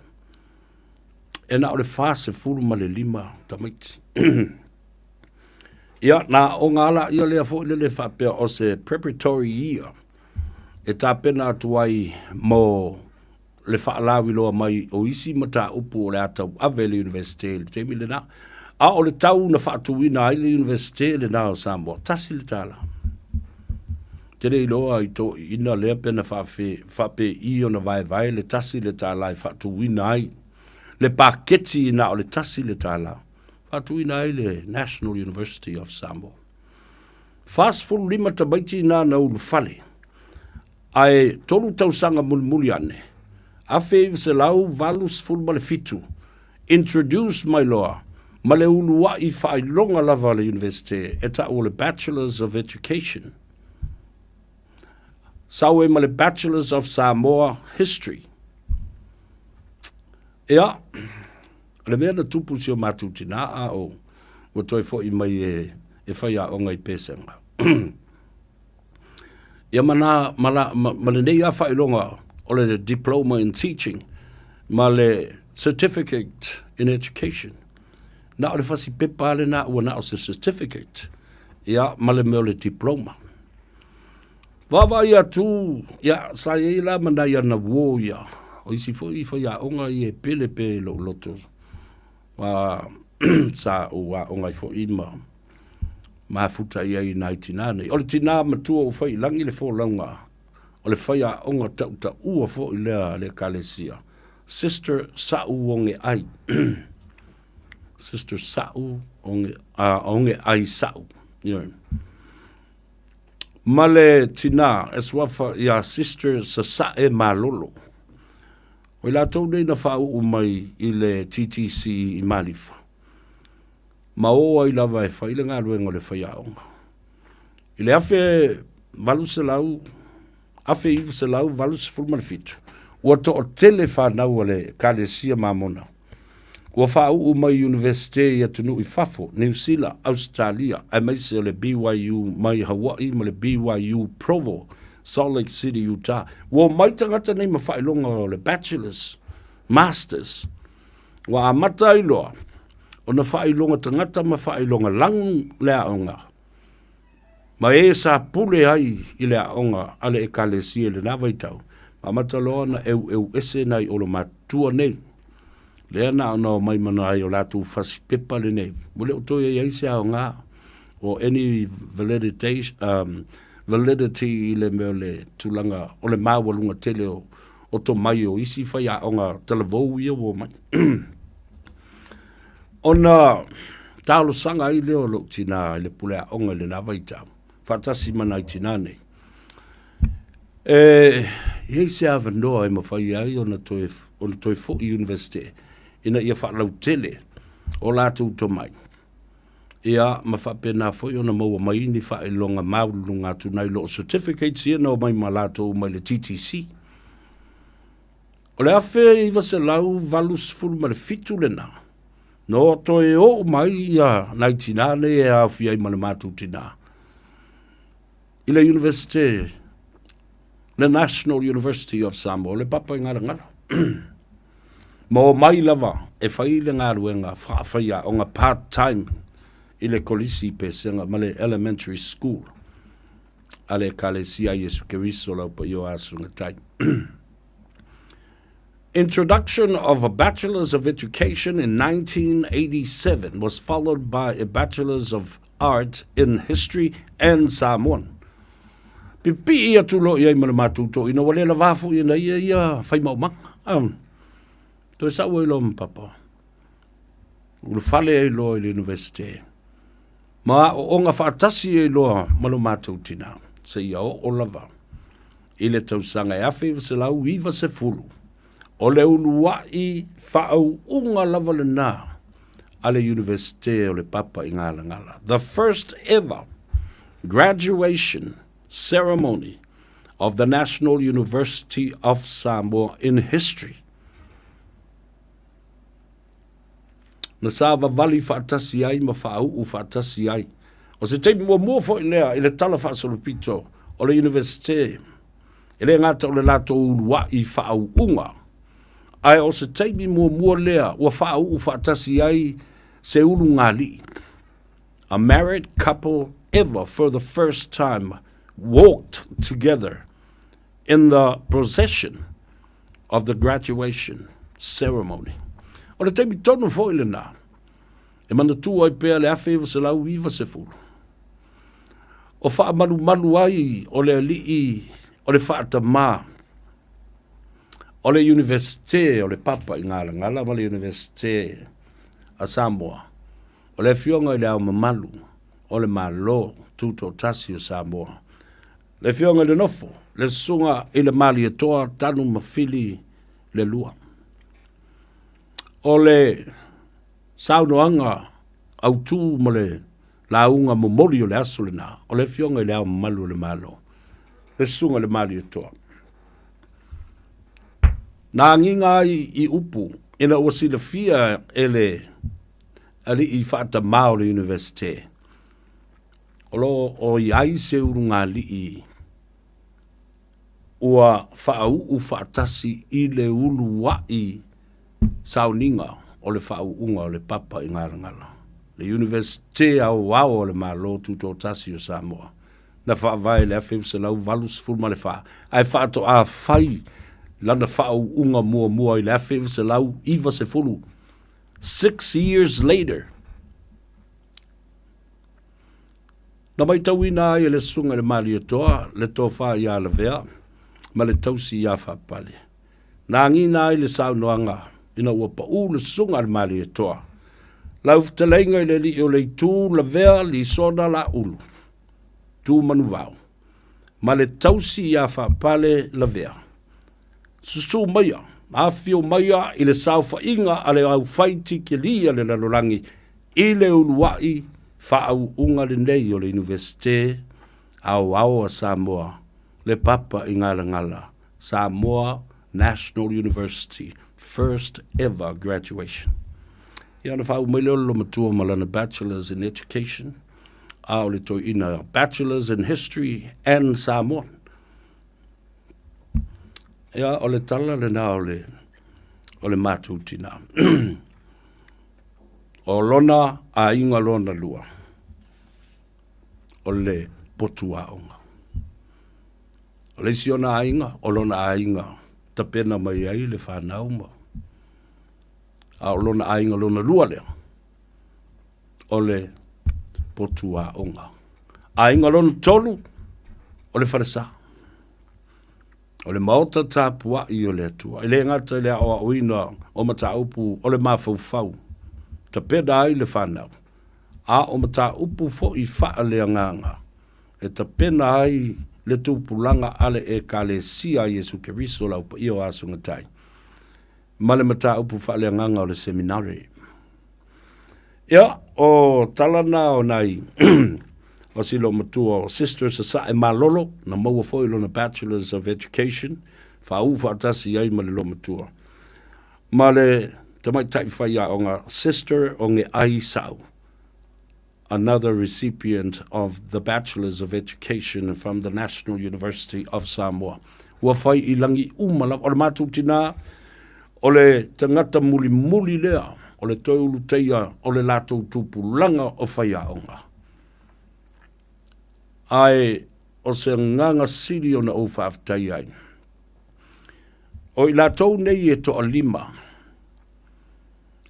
E na o le whase furu ma le lima tamaiti. Ia, na o ngala ia lea fo le whapea o se preparatory year. E tā pena atuai mo le whaalawi loa mai o isi mata upu o le atau ave le universite le teimi le na. A o le tau na whaatuina ai le universite le na o Samoa. Tasi le tala. Tere I loa I to ina lea pena whape I o na vai le tasi le tala I whaatuina ai. Le paketi na o le tasi le tala. Whaatuina ai le National University of Samoa. Fast full lima tabaiti na na ulufale. Ai tolu tausanga mulmuli ane. Afe se lau valus full malefitu. Introduce my law. Male uluwa I whai longa lava le universite. Eta o le Bachelors of Education. Sawe male Bachelors of Samoa History. Ea, le mea na tupu si o matutina a o toi fo I mai e whai a onga I pesanga. Ia mana nei a whai longa o le Diploma in Teaching, ma le Certificate in Education. Na o le whasi pepa le na ua na o se certificate. Ia, ma le meo le diploma. Wawa ia tu, ia, sa e la mana ia na wo ia. O isi fo I whai a onga I e pele pe lo loto. Wa sa ua onga I fo ima. Ma futa ia I 99. O le tina matua o whai langi le fo langa. O le whai a onga ta ua fo I lea le kalesia. Sister Sa'u onge ai. Sister Sa'u onge ai Sa'u. Male tina eswafa ia sister sa Sa'e malolo. O la tau nei na whau umai I le TTC I Malifa. Ma o ai lava e whaile ngā ruenga le whai aonga. I le afe valu se lau, afe iwu se lau valu se fulmane fitu. Ua to o tele whanau le kalesia mamona. Ua whau umai universite I atunu I Fafo, New Zealand, Australia, ai mai se o le BYU mai Hawaii ma le BYU Provo, Salt Lake City, Utah. Ua mai tangata nei ma whailonga o le Bachelors, Masters. Ua amata iloa. O na whailonga tangata ma whailonga lang lea onga. Ma e sa pule ai I lea onga ale e kalesia le nawaitau. Ma mataloa na eu ese nai o lo matua nei. Lea na ona o mai mana ai o latu whasipepa le nei. Mule o toi e aise ao ngā. O any validity I le meo le tulanga o le mawalunga tele o to mai o isi whai a onga talavou ia o mai. Ona talo sanga I leo lo tina I le pule a onga le nawaitau. Whatasi mana I tina nei. Iei se awanoa I mawhai ai ona toi fo I universite. Ina ia whalau tele. o lātou to mai. Ia ma whapena fo i ona maua mai ni wha i longa maulunga tunai lo certificates ia no mai ma lātou mai le TTC. O le awhe i wase lau valus fulu ma le fitu le na. No to e o mai ia nai tina le e a whiai ma le mātou tina. I le university, the National University of Samoa, le papa i ngara ngara. Ma o mai lava e whai le ngā ruenga whaafaya o ngā part-time i le kolisi pesenga ma le elementary school. Ale kale sia Yesu Keriso lau pa io asu ngatai. Introduction of a Bachelor's of Education in 1987 was followed by a Bachelor's of Art in History and Samoan. Pipi ia tulo ia i mana mātuto ina wale la wafu ia ia whai maumanga. To e sawa i lo mpapa. Ulu fale e lo i le universite. Ma o nga whaatasi e lo malo mātautina. Se ia o lava. I le tausanga e awhi se lau iwa se fulu. O le ulu wai whaau unga lava le nā. A le universite o le papa i ngala ngala. The first ever graduation ceremony of the National University of Samoa in history. Na sāwa vali whaatasi ai ma whaau whaatasi ai. O se teimi mua fo i lea i le tala whaasolopito o le universite. I le ngata o le lato urua i whaau unga. Ai o se teimi mua lea ua whaau whaatasi ai se ulu ngali. A married couple ever for the first time walked together in the procession of the graduation ceremony. O le teimi tonu fo i le nā. E mana tua i pēa le awhi se lau iwa se fulu. O wha malu ai o le alii, o le whaata mā. O le universite, o le papa i ngala ngala ma le universite a Samoa. O le fionga i le au mamalu, o le malo tuto tasi o Samoa. Le fionga le nofo, le sunga i le mali e toa tanu mawhili le lua. O le saunoanga au tū mo le launga momori o le aso le nā. O le fionga i le au malu le malo. Le sunga le mali e toa. Nā nginga i upu, ina o si le fia e le ali i whaata mao le universite. O lo o i aise urunga li i ua whaau u whaatasi i le ulu wai sauninga o le whaau unga o le papa i ngara ngara. Le universite au wao o le malo tuto tasi o Samoa. Na whaavai le awhi se lau valus fulma le wha. Ai whaato a whai lana whaau unga mua i le awhi se lau iwa se fulu. 6 years later. Na mai tau ina ai le sunga le mali e toa, le toa wha i ala vea, ma le tausi i a whapale. Nā ngina ai le saunoanga, ina ua pa u le sunga le mali e toa. Lau ftaleinga i le li o le tū la vea li sona la ulu. Tū manu vau. Ma le tausi i a whapale la vea. Susu maia, a fio maia i le saufa inga a le au whaiti ke lia le lalorangi i le uluai whaau unga le nei o le universite au a Samoa, le papa i ngala ngala, Samoa National University, first ever graduation. Ia na whau mai leo lo matua malana Bachelor's in Education, a o le toi ina Bachelor's in History and Samoan. Ia o le tala le na o le mātūtina. O lona a inga lona lua. O le potu a onga. O le siona a inga, o lona a inga. Ta pena mai ai le whanau ma. A o lona a inga lona lua lea. O le potu a onga. A inga lona tolu, o le whanasa. O le maota tāpua i o le atua. I le ngata i le awa oina o mata upu o le mawhauwhau. Ta pena ai le whanau. A o mata upu fo i wha le anganga. E ta pena ai le tūpulanga ale e ka le sia Yesu Keriso lau pa i o asunga tai. Ma le mata upu wha le anganga o le seminari. Ia, o talana o nai, o silo matua o sisters a sa e malolo, na maua foi lo na Bachelors of Education, fa ufa atasi ai ma le lo matua. Ma le, te mai tai whai a o ngā sister o nge ai sau, another recipient of the Bachelors of Education from the National University of Samoa. Ua whai I langi umala, o le mātou tina, o le tangata muli muli lea, o le toiulu teia, o le lātou tūpulanga o whai aonga. Ai, o se nganga siri o na o whaaftai ai. O I lātou nei e to alima,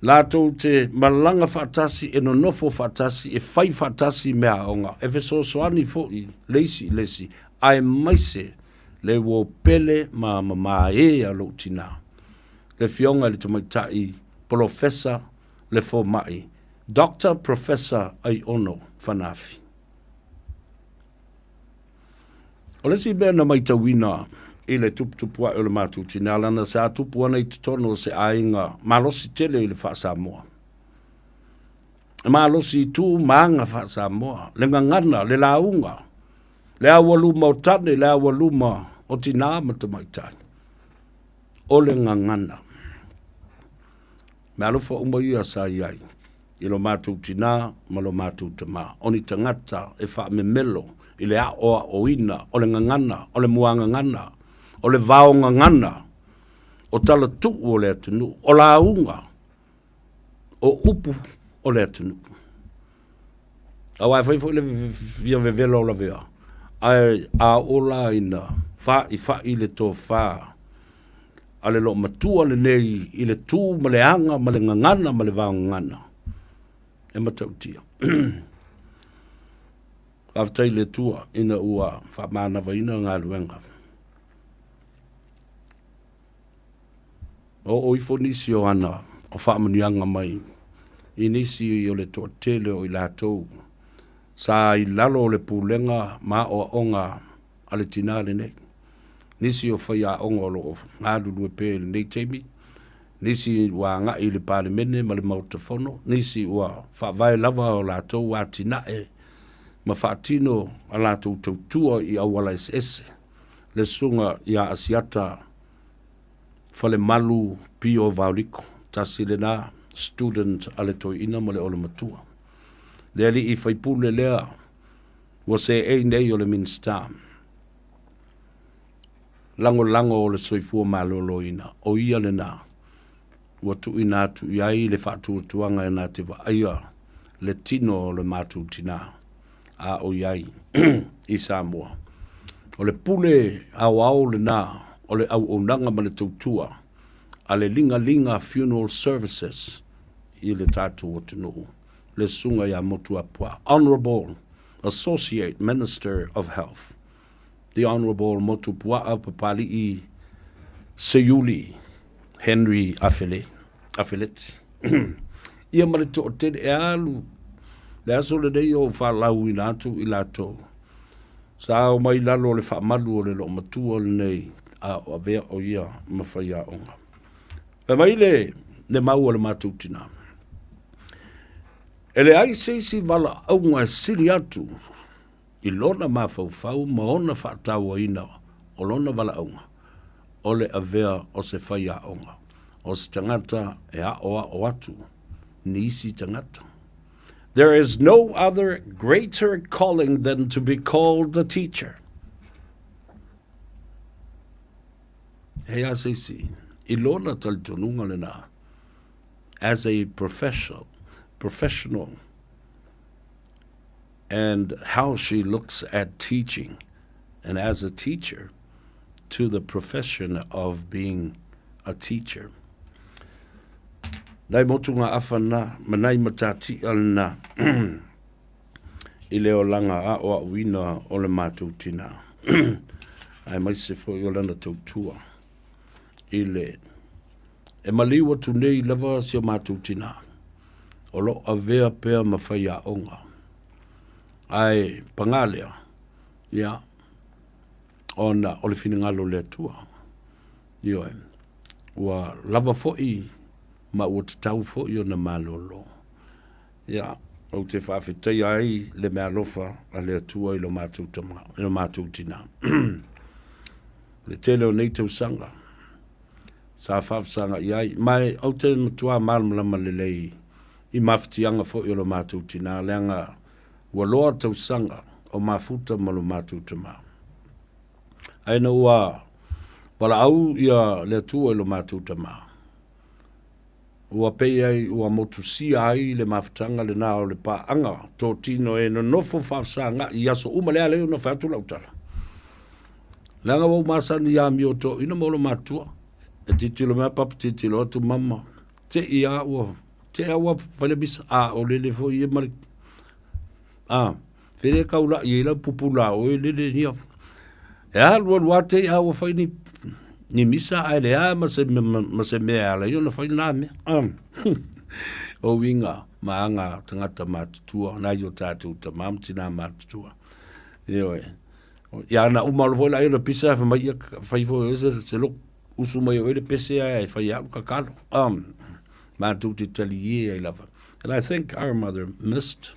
lātou te malanga whaatasi e no nofo whaatasi, e whai whaatasi mea aonga, e wheso soani fo I lesi, ai maise le wo pele ma e a lo tina. Le fionga le tamaitai, professor le fo mai, Dr. Professor ai ono whanafi. O le si bea na mai tawina I le tupua o le mātou tina, lana sa tupua nei tutono se ainga, malosi tele I le wha Samoa. Malosi tu maanga wha Samoa, le ngangana, le launga, le awaluma o tane, le awaluma o tina matamaitai. O le ngangana. Me alofa umaia sa iai, I lo mātou tina, ma lo mātou tama. Oni tangata e wha me melo, I le a oa o ina, o le ngangana, o le muanga ngana, o le vaonga ngana, o tala tu o le atunu, o la unga, o upu o le atunu. Awai whaifo le via vevelo la vea. Ai a ola ina, wha I le tō wha, ale lo matua le nei I le tū ma le anga, ma le ngangana, ma le vaongana. E matautia. Aftai le tua ina ua whamana waina ngā luenga. O ifo nisi o ana, o whamanianga mai. I nisi o le toa tele o I lātou. Sa I lalo o le pūlenga ma o onga ale tinale nei. Nisi o whaia onga o lo ngādulu e pēle nei teimi. Nisi wa ngā I le pāle mene ma le mautafono. Nisi wa whawai lava o lātou wa tinae. Ma whaatino a lātou tautua I awala ese. Le sunga I a asiata whale malu pio vauriko. Tasi le nā student ale toi ina ma le ole matua. Le li I whaipule lea wa se e nei o le minsta. Lango o le soifua malolo ina. O ia le nā. Wa tu ina tu iai le whaatu tuanga e nā te wa aia le tino o le mātu tina. A o iai I Samoa. O le pule au le nā, o le au onanga ma le tautua, a le linga funeral services I le tātou o tunu. Le sunga ia motu apua. Honorable Associate Minister of Health. The Honorable Motu Pua'a Papali I Seyuli Henry Afilet. Ia ma le to te e alu. Le aso le dei o whalau I nātou I lātou. Sa o mai lalo le whaamalu o le lo matua le nei a o avea o ia mawhaia onga. E mai le mau o le mātou tina. E le ai seisi wala aunga siri atu I lona mawhauwhau ma ona whaatau o ina o lona wala aunga. O le avea o se whaia onga. O se tangata e a oa o atu. Nisi tangata. There is no other greater calling than to be called a teacher. Hei a seisi, I lona talitonunga le nā, as a professional, and how she looks at teaching, and as a teacher, to the profession of being a teacher. Nai motunga awhana, manai matati alna, I leo langa a oa wina o le mātou tina. Ai mai se fo I o lana tautua. I le, e maliwa tu nei lava si o mātou tina. O lo a vea pea mawhaia onga. Ai pangalea, ia, ona o le finingalo le tua. Ioe, ua lava fo I, ma ua te tau fo I o na malolo. Ia, o te whawhitai ai le mea lofa a le atua i lo mātou tama, i lo mātou tina. Le tele o nei tau sanga. Sa whawsanga i ai. Mai au te matua malmalama le lei i mawhitianga fo i lo mātou tina. Leanga ua loa tau sanga o mafuta ma lo mātou tama. Aina ua wala au ia le atua i lo mātou tama. Ua pei ai, ua motusia ai le mafutanga le nao le paanga tō tino e no nofo whawsanga i aso umalea leo na whatu lautala. Langa wau masani ia mi o tō ina molo matua. E titilo mea papa titilo atu mama. Te ia ua, te ia ua whalebisa. O lele fo i e mari. Where kaula i e lau pupula o e lele nia. E alua te ia ua whaini ni misa ai le a ma se mea ala yo na whai nā mea. O winga maanga tangata mātutua na yo tātou ta mamtina mātutua. Ioe. Ia na umalo voi la io na pisa fa mai Faiva se lo usu mai o le pese ai whai au kakalo. Mātuti tali ie ai lava. And I think our mother missed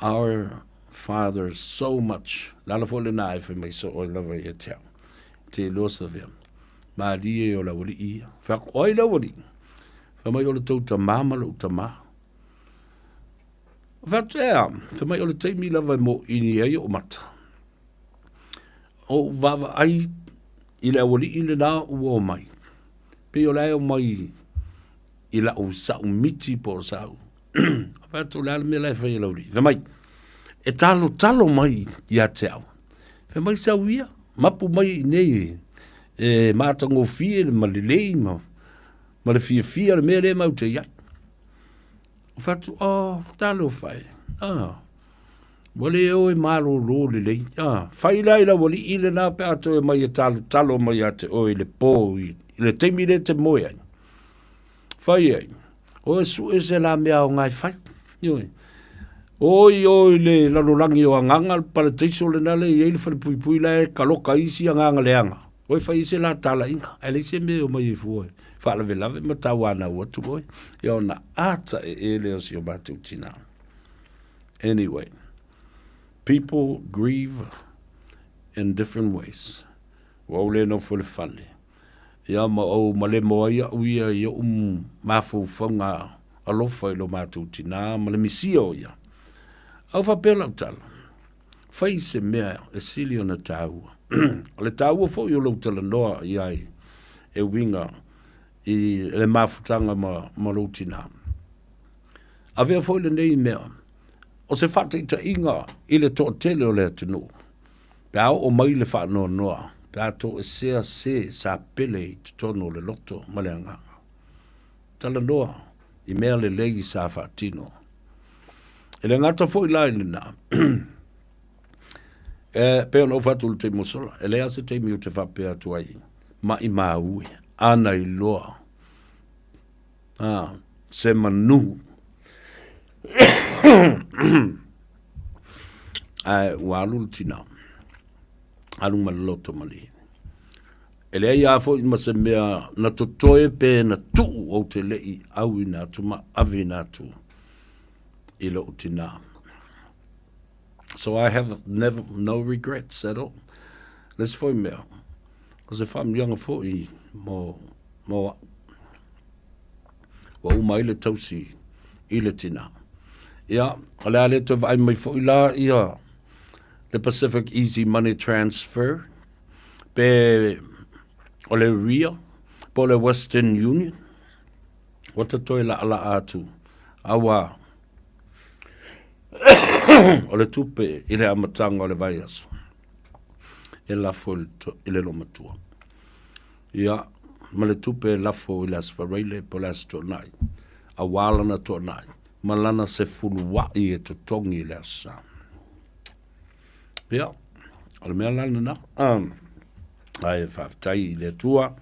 our father so much. Lala fo le nai fa mai so o lava ia tau. Te losa vea. Ma lie o la wali ia. Whak oi la wali. Wha mai o le tau ta mama lo ta ma. Whak ea. Wha mai o le teimi lava mo ini ai o mata. O wawa ai i la wali i le nā ua o mai. Pe o lai o mai i la o sa o miti po sa o. Wha tu la me lai whai lauri. Wha mai. E talo mai i a te au. Wha mai sa uia. Mapu mai nei e mātango fie ma le lei ma le fia le mea le mau te iat. Whatu, talo whai. Wale o e malo lo le lei. Whai lai la wali i le nā pe ato e mai e talo mai a te o e le pō i le teimi le te moe ai. Whai ai. O e su e se la mea o ngai whai. Ioi. Oi le lalolangi o anganga pala teiso le nale i eile whare pui pui lai kaloka isi anganga leanga. Oi whai se la tala inga. Ele se me o mai e fuoi. Whala ve lave ma tawana watu oi. E ona ata e ele o si o batu tina. Anyway. People grieve in different ways. Wau le no fule fale. Ia ma o male moa ia uia ia mafu whanga alofa i lo matu tina ma le misio ia. Au whapela utala. Whai se mea e sili o na tāua. O le tāua fo i o lautala noa i ai e winga i le mafutanga ma lautina. A vea fo i le nei mea. O se whata i ta inga i le tō tele o le atunu. Pea o mai le whanoa noa. Pea tō e sea se sa pele i tono le loto ma le anganga. Tala noa i mea le legi sa whatino. E le ngata fo i lai ni nā. Pea no whatu le te musola. E le ase te miu te whapea tuai. Ma i maa ue. Ana i loa. Se manu. Ai walu le tina. Alu ma loto mali. E le ia fo i ma se mea na totoe pe na tu o te lei au i nā tu ma ave nā tu. Ilo utina. So I have no regrets at all. Let's foi mea. Because if I'm young for I mo wa umai le tausi I le tina. Ia, ale to vai mai foi la ia the Pacific Easy Money Transfer pe o le Rio po le Western Union. Wata toi la ala atu. Awa o le tupe I le amatanga o le vai aso. E lafo I le lomatua. Ia, ma le tupe lafo I le asfareile po le astonai. A walana tonai. Malana se fulu wai e totongi I le asa. Ia, o le mea lana na. Ai e whaftai I le tua.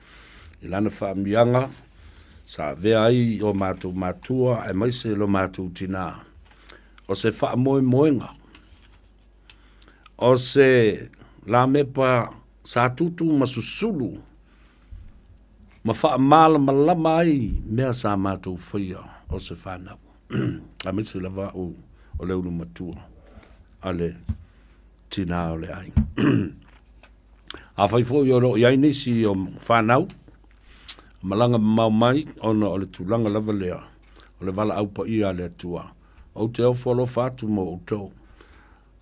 I lana whaamianga. Sa vea ai o mātou mātua. E maise lo mātou tina. O se wha moenga. O se la mepa sa tutu masusulu. Ma wha mala malama ai mea sa mātou whaia o se whanavu. a mese lava o le ulu matua ale tina o le ai a fai fo yo ro ia nisi o whanau malanga mau mai ona o le tulanga lava lea o le vala au pa ia le tua o te o folo fatu mo o tau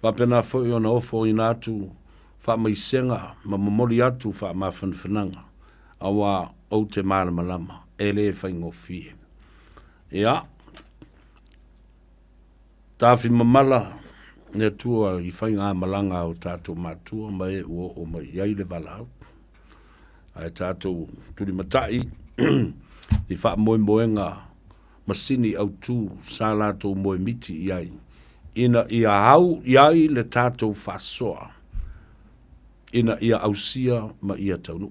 wapena fo yo na ofo ina atu fa mai senga ma momoli atu fa ma fanfananga awa o te mara malama ele fai ngofie ia tafi mamala ne tua I whai ngā malanga o tātou mātua mai o mai iai le wala au. Ai tātou turi matai I wha moe moenga masini au tū sā lātou moe miti iai. Ina ia hau iai le tātou whasoa. Ina ia ausia ma ia taunu.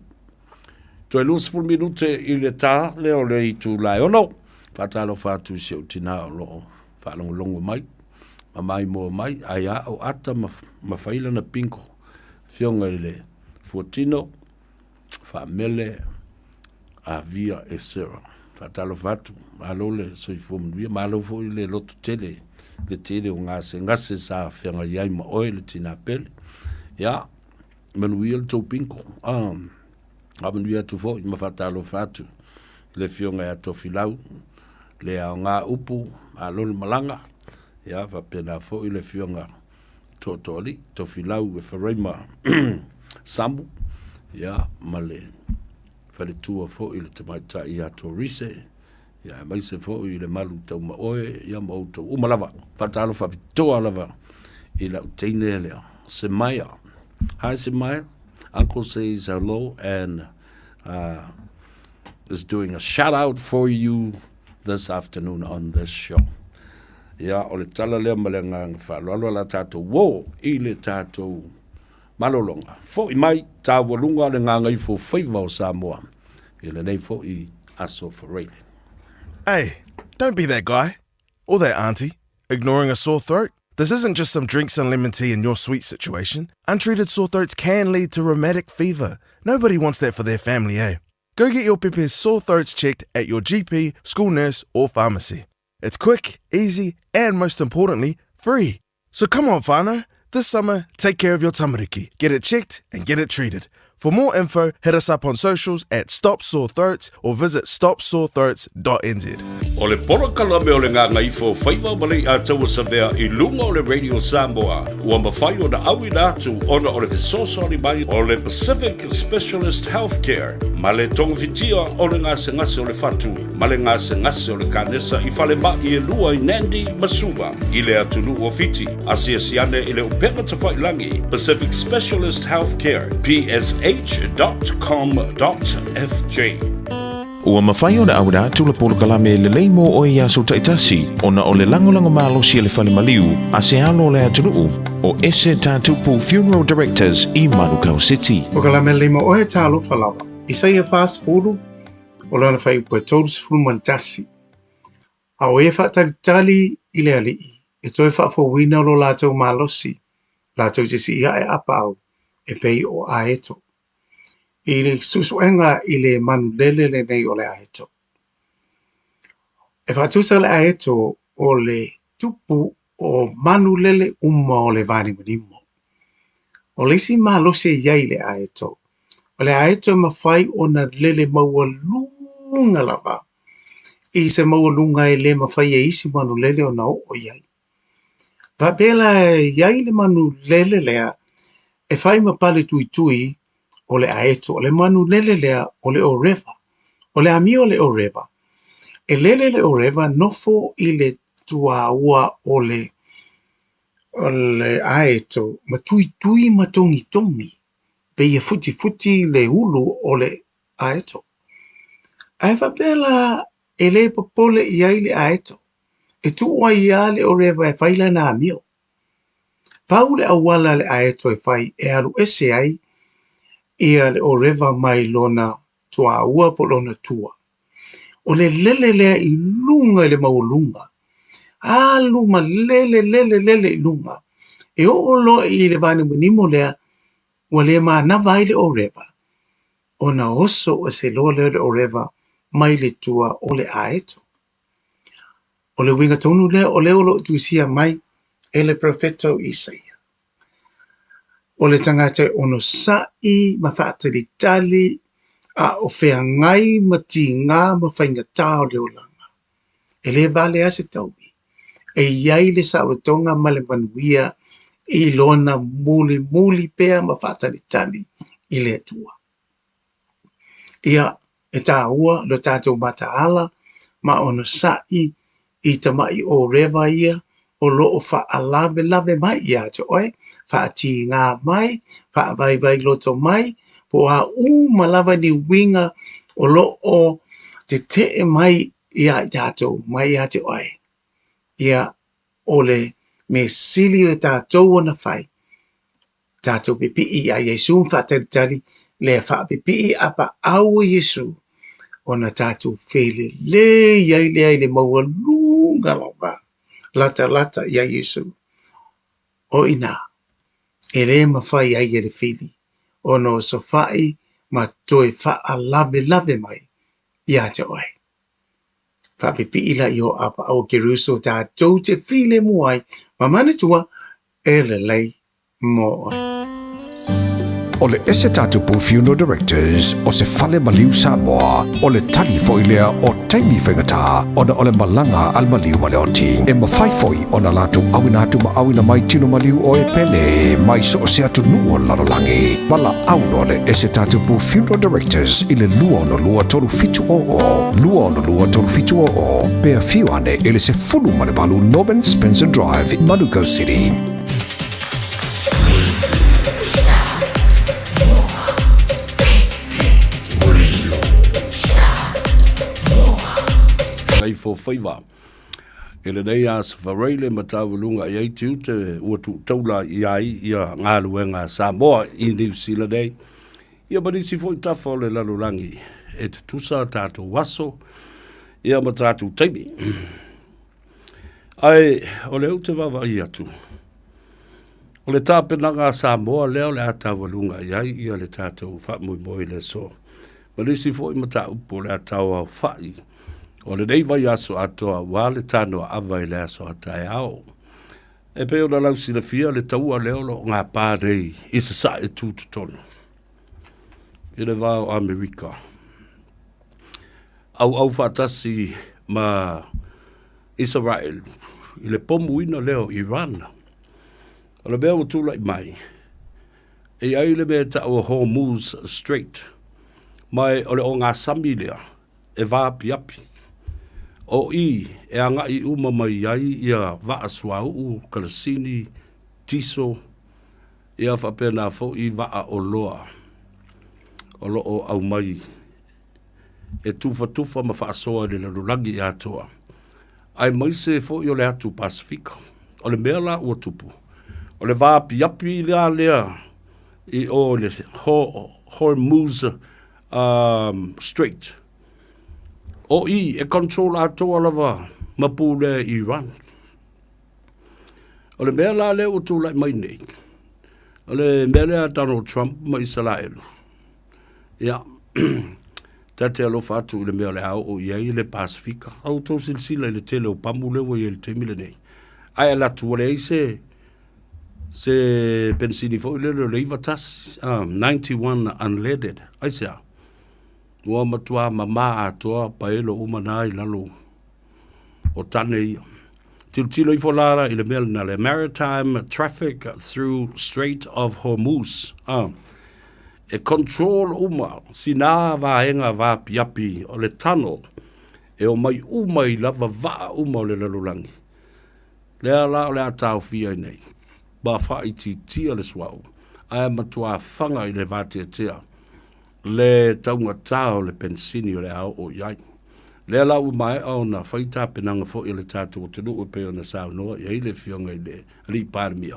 Toi lusful minute I le tā leo le I tū lai ono. Whatalo whātu se o tina o loo whalongolongo mai. Mai mo mai ai a o ata mawhaila na pinko fionga le fuatino fa mele a via e sera fa talo fatu alo le so I fom via malo fo le loto tele le tele o ngase sa fionga iai ma oe le tina pele ya manuel to pinko manuel to fo ma fa talo fatu le fionga ya to filau le a ngā upu alo le malanga ya va pena fo I le fionga totoli to filau e whareima sambu ya male whale tua fo I le tamaita I ato rise ya mai se fo I le malu tau ma oe ya ma auto umalawa whatalo whapitoa lava I la uteine lea Semaya hi Semaya uncle says hello and is doing a shout out for you this afternoon on this show. Ya o le tala lea malenga whaloalo la tātou wo I le tātou malolonga. Fo I mai tā walunga le Gagaifo Faiva o Samoa. I le nei fo I aso whareile. Hey, don't be that guy or that auntie ignoring a sore throat. This isn't just some drinks and lemon tea in your sweet situation. Untreated sore throats can lead to rheumatic fever. Nobody wants that for their family, eh? Go get your Pepe's sore throats checked at your GP, school nurse or pharmacy. It's quick, easy, and most importantly, free. So come on, whānau. This summer, take care of your tamariki. Get it checked and get it treated. For more info, hit us up on socials at Stop Sore Throats or visit stopsorethroats.nz. O le porokala me o le Gagaifo Faiva malei a taua savea I lunga o le Radio Samoa. Ua mawhai o na awi nātu ona o le fisosori mai o le Pacific Specialist Healthcare. Ma le tongafitia o le ngase o le fatu. Ma le ngase o le kanesa I whale ma I lua I Nandi Masuva. I le atunu o fiti. Asia siane I le upega tawhailangi. Pacific Specialist Healthcare. psh.com.fj. Ua mawhai o na awira tula polo kalame le leimo o I aso taitasi o na o le langolango malosi le whale maliu a se alo le atunuu o ese tātupu Funeral Directors I Manukau City. O kalame leimo o he tālo whalawa. I saia fast food o lana whai ua tōru sifuru manitasi. A o e whaatalitali I le alii. E toi whaafowina lo lātou malosi. Lātou jesi ia e apa au. E pei o aeto. I le susuenga I le manu lele le nei o le aeto. E whaatusa le aeto o le tupu o manu lele o le vani manimo. O le si malose iai le aeto. O le aeto mawhai o na lele maua lunga lava. I se maua lunga e le mawhai e isi manu lele o na o iai. Vapela iai le manu lele lea e whai mapale tui o le aeto, o le manu lele lea o le oreva, o le ami o le oreva. E lele le oreva nofo I le tuaua o le aeto, ma tui ma tongi, pe ia futi le ulu o le aeto. Ai whapela e le popole iai le aeto, e tua ia le oreva e whaila na amio. Pau le awala le aeto e whai e alu ese ai, ia le oreva mai lona tua ua po lona tua. O le lele lea I lunga le maulunga. Luma lele I lunga. E o lo I le vane manimo lea, wa le maa nava I le oreva. O na oso o se lo le oreva mai le tua o le aeto. O le winga tonu le o le olo tusia mai e le profeta o Isaia. O le tangata ono sai ma whaatari tali a o whea ngai ma ti ngā ma whainga tāo le olanga. E le vale ase taubi. E iai le saurotonga ma le manuia i lona muli pea ma whaatari tali i le atua. Ia e tā ua lo tātou mataala ma ono sai i tamai o rewa ia o loo wha lave mai ia te oe, wha ti ngā mai, wha vai loto mai, po a malava ni winga o loo te mai ia i tātou mai ia te oe. Ia o le me sili o tātou ana whai. Tātou pipi i a Yesu whataritari le wha pipi apa au Yesu. Ona tātou whele le iai le maua lunga lawa. Lata ia Yesu. O ina, e le mawhai ai e le whili. Ono so whai ma toi wha lave mai ia te oe. Wha pipi ila i o apa au keruso tātou te while muai. Ma manatua e le lei mo oe. O le ese tatu pu funeral directors o se fale maliu Samoa o le tali foilea o taimi whengata o na o le malanga al maliu maleoti e mawhaifoi o na latu awinatu ma awina mai tino maliu o e pele mai so o se atu nuo lalolangi wala auno le ese tatu pu funeral directors i le lua no lua tolu fitu o pea fiuane ele se fulu malebalu Norman Spencer Drive Manuka City. Gagaifo Faiva. E le nei a safareile matawalunga i eitiu te ua taula i ai ia ngā luenga Samoa i New Zealand ei. Ia manisi fo i tafa o le lalulangi e tutusa tātou waso ia ma tātou taimi. Ai, o le au te wawa i atu. O le tāpenanga Samoa leo le atawalunga i ai ia le tātou whaamui le so. Manisi fo i mata upo le atawa whai. O le nei vai aso atoa wale tano awa i le aso atai ao. E peo na lausi le fia le taua leolo ngā pārei i se sa e tūtu tono. I le vāo Amerika. Au whaatasi ma Israel. I le pomu ina leo Iran. O le mea o tūlai mai. E ai le mea ta o Hormuz Strait. Mai o le o ngā samilea. E vāpi api. O i e anga i uma mai ai ia vaasua u kalasini tiso ia whapena fo i waa o loa o lo o au mai e tufa ma whaasoa le lalulangi i atoa ai mai se fo i o le atu Pasifika o le mea la ua tupu o le vāpi api lea i o le Hormuz Strait. O i e control atoa lava mapule Iran. O le mea la le o tūlai mai nei. O le mea lea Donald Trump ma Israel. Ia, tate alo fatu le mea le au o iei le Pasifika. Au tō silsila i le tele o pamu lewa i le teimile nei. Ai ala tua le se pensini fo i le leiva tas 91 unleaded. Ai sea. Ua matua mama atoa paelo umana i lalo o tane ia. Tilo i folara i le mea na le maritime traffic through Strait of Hormuz. E control uma, sina vaenga va piapi o le tunnel. E o mai uma i lava va uma o le lalulangi. Lea la o le atau fia i nei. Ba wha i tia le swau. Ae matua whanga i le vate tea. Le taunga tau le pensini o le au o iai. Le lau mai au na whaita penanga fo i le tātou o te nuu pe o na sao noa i le fionga i le li pārmia.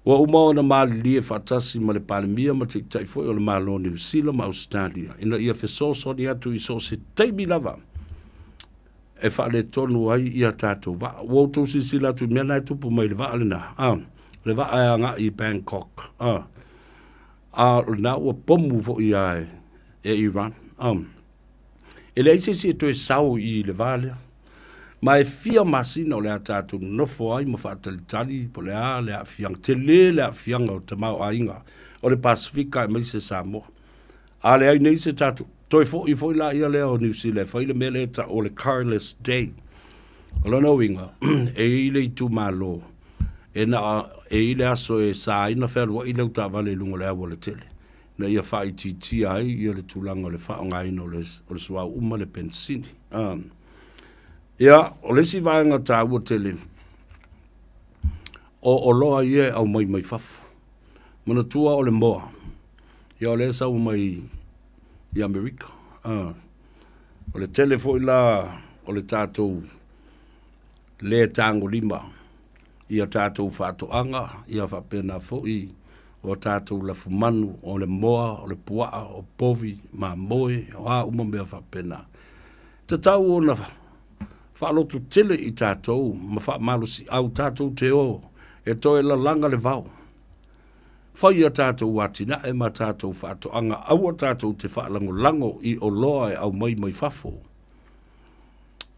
Wa umao na maali lie whatasi ma le pārmia ma te tai fo i o le malo New Zealand ma Australia. Ina ia fesoso di atu i so se teimi lava. E wha le tonu ai ia tātou va. Wautou si sila tu mea nai tupu mai le va alina. Le va ai anga i Bangkok. Na ua pomu fo i ai e Iran. E le ise si e toi sau i le vale. Mai fia masina o le atatu nofo ai ma whaatalitali po le a le a fiang te le a fianga o te mau ainga o le Pasifika e mai se Samoa. A le ai nei se tatu toi fo I foi la ia le o New Zealand fai le mele ta o le Carless Day. O lana winga e ile I tu malo e na e ile aso e sa ina whērua I leu ta vale lungo le awa le tele. Na ia whai titi ai ia le tulanga le whaonga ino le sua uma le pensini. Ia, o lesi vaenga tā ua tele. O loa ia au mai fafa. Mana tua o le moa. Ia o le sau mai I Amerika. O le tele fo ila o le tātou le tango lima. Ia tātou whātoanga. Ia whapena fo I o tātou la fumanu o le moa, o le puaa, o povi, ma moe, o a umambea whapena. Te tau o na whaalotu tele I tātou, ma whaamalosi au tātou te o, e toi la langa le vau. Whai a tātou watina e ma tātou whaatoanga, au a tātou te whaalango I o loa e au mai fafo.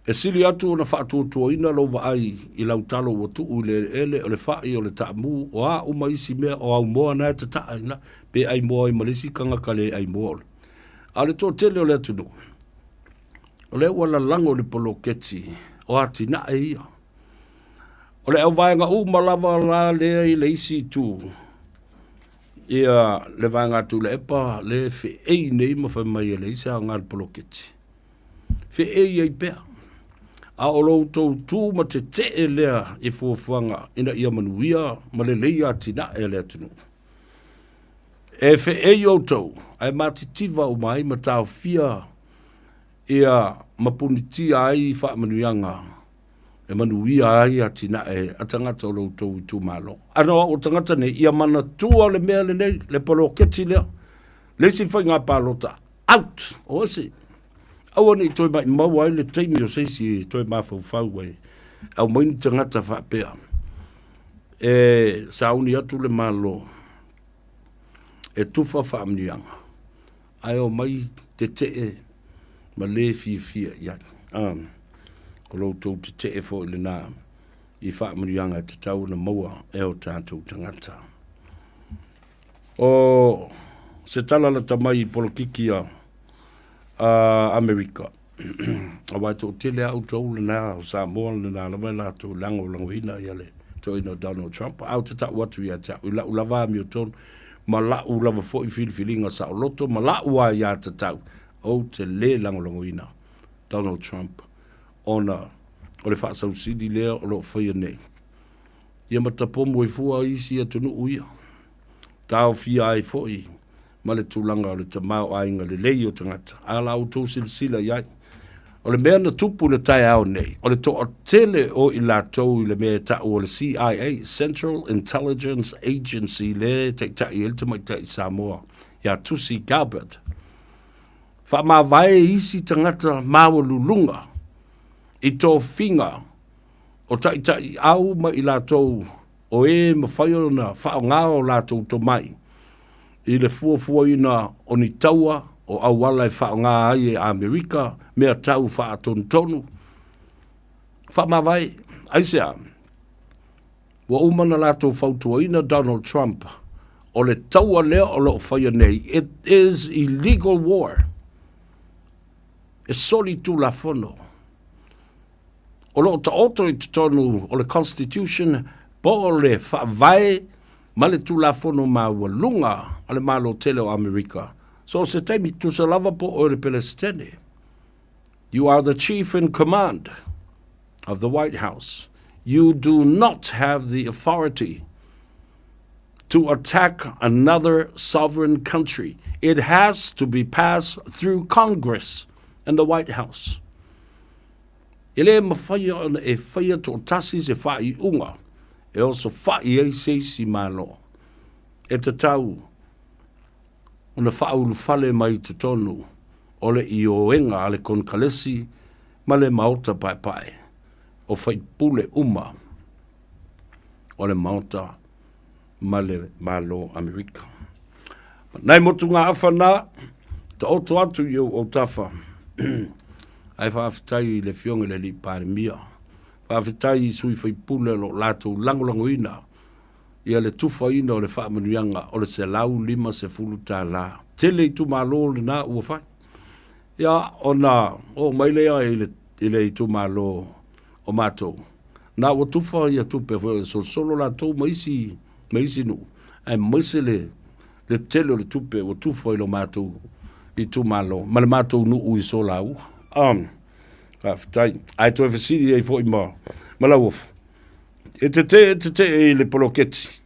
E sili atu o na whaatuotua ina lova ai I lau talo o tuu le ele o le whai o le taamu o a umaisi mea o au moa na e te taaina pe ai moa I malisi kanga kale ai moa. A le tō tele o le atunu. O le ua lango le polo keti o ati na e ia. O le au vaenga malava la le I le isi tu. Ia le vaenga tu le epa le fe ei nei ma whai mai le isi a ngā le polo keti. Fe ei ei pea. A o lou tau tū ma te e lea I fuafuanga ina ia manuia ma le leia tina e lea tunu. E fe e o tau, ai matitiva o mai ma tau fia ia mapunitia ai wha manuianga e manuia ai atina e atangata o lou tau I tū malo. Ano o tangata ne ia mana tua le mea le nei, le polo keti lea. Le si whai ngā pālota, out, o ese. Awa ni toi mai mau ai le teimi o seisi toi mafau fau ai. Au mai ni tangata whapea. E sauni atu le malo. E tufa whaamnianga. Ai o mai te ma le fia ia. Ko loutou te fo le nā. I whaamnianga te tau na maua e o tātou tangata. O se talala tamai polokikia Amerika. A wai tō tele au tau le nā o Samoa le nā lawa la tō lango hina ia le tō ino Donald Trump. Au te tau atu ia tau. Ula lava mi o tōn. Ma lau lava fo I whiliwhilinga sa o loto. Ma lau a ia te tau. O te le lango hina. Donald Trump. Ona o le whaasau sidi lea o lo whaia nei. Ia matapomo I fua isi a tunu uia. Tau fia ai fo I. Ma le tūlanga o le tamau ainga le lei o tangata. A la au tō silsila iai. O le mea na tupu le tai au nei. O le tō o tele o I la tau I le mea tau o le CIA, Central Intelligence Agency, le te tai el te mai tai Samoa. Ia tusi Gabbard. Wha ma vai isi tangata mawa lulunga. I tō whinga. O tai au ma I la tau. O e ma whaio na whao ngā o la tau to mai. I le fuafua ina o ni taua o awala I whao ngā ai e Amerika, mea tau wha tonu. Wha mawai, aisea, wa umana lato whautua ina Donald Trump, o le taua lea o loo whaia nei, it is illegal war. E soli tu la fono. O loo ta oto I tonu o le Constitution, po o le whaavai, ma le tulafono ma walunga ale malo tele o Amerika. So se teimi tu se lava po o le Palestine. You are the chief in command of the White House. You do not have the authority to attack another sovereign country. It has to be passed through Congress and the White House. Ele mawhaia e whaia to tasi se whai unga. E oso whai ei seisi malo. E te tau, ona whaulu whale mai te tonu, ole I oenga ale konkalesi, ma le maota pai, o whai pule uma, ole maota, ma le malo Amerika. Nai motu ngā awhana, ta oto atu iu o tafa, ai whaafitai I le fionga le li pāre mia, whawhitai sui whai pule lo lātou langolango ina. Ia le tufa ina o le whaamanuianga o le se lau lima se fulu tā la. Tele I tu malo le nā ua whai. Ia o mailea ile I tu malo o mātou. Nā ua tufa ia tupe so solo lātou maisi nu. Ai maise le tele o le tupe o tufa ilo mātou I tu malo. Ma le mātou nu ui so lau. Whawhitai. Ai toi whasiri ei fo I ma lau ofu. E te le poloketi.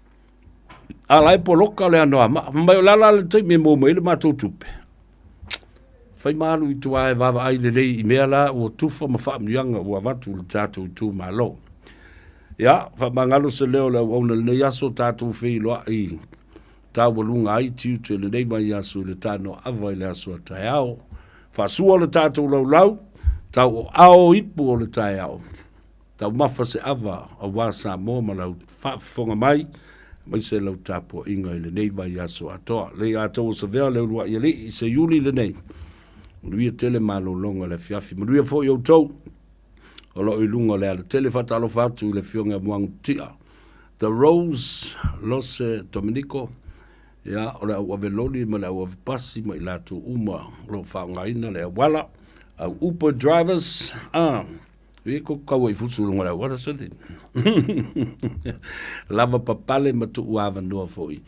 Alai poloka le anoa. Mai o lala le te me mo mai le mātou tupe. Whai malu I tua e wawa ai le rei I mea la o tufa ma whaamnianga o avatu le tātou tu malo. Ia, whamangalo se leo le au le nei aso tātou whei loa I tau walunga ai tiu te le nei mai aso le tāno awa I le aso a tai ao. Whasua le tātou lau, tau o ao ipu o le tai ao. Tau mafa se awa a wā Samoa ma lau whaafonga mai se lau tāpua inga I le nei mai aso atoa. Le atou sa vea leu lua I le I se yuli le nei. Manuia tele malo longa le fiafi. Manuia fo I tau. O lo I lunga le ala tele fatalo fatu le fionga muangu tia. The Rose Lose Dominico. Ya, o le au aveloli ma le au avipasi ma I latu uma. Lo whaungaina le awala. Au Uber drivers. Ko kaua I futu lunga le awala sali. Lava papale ma tu uava noa foi.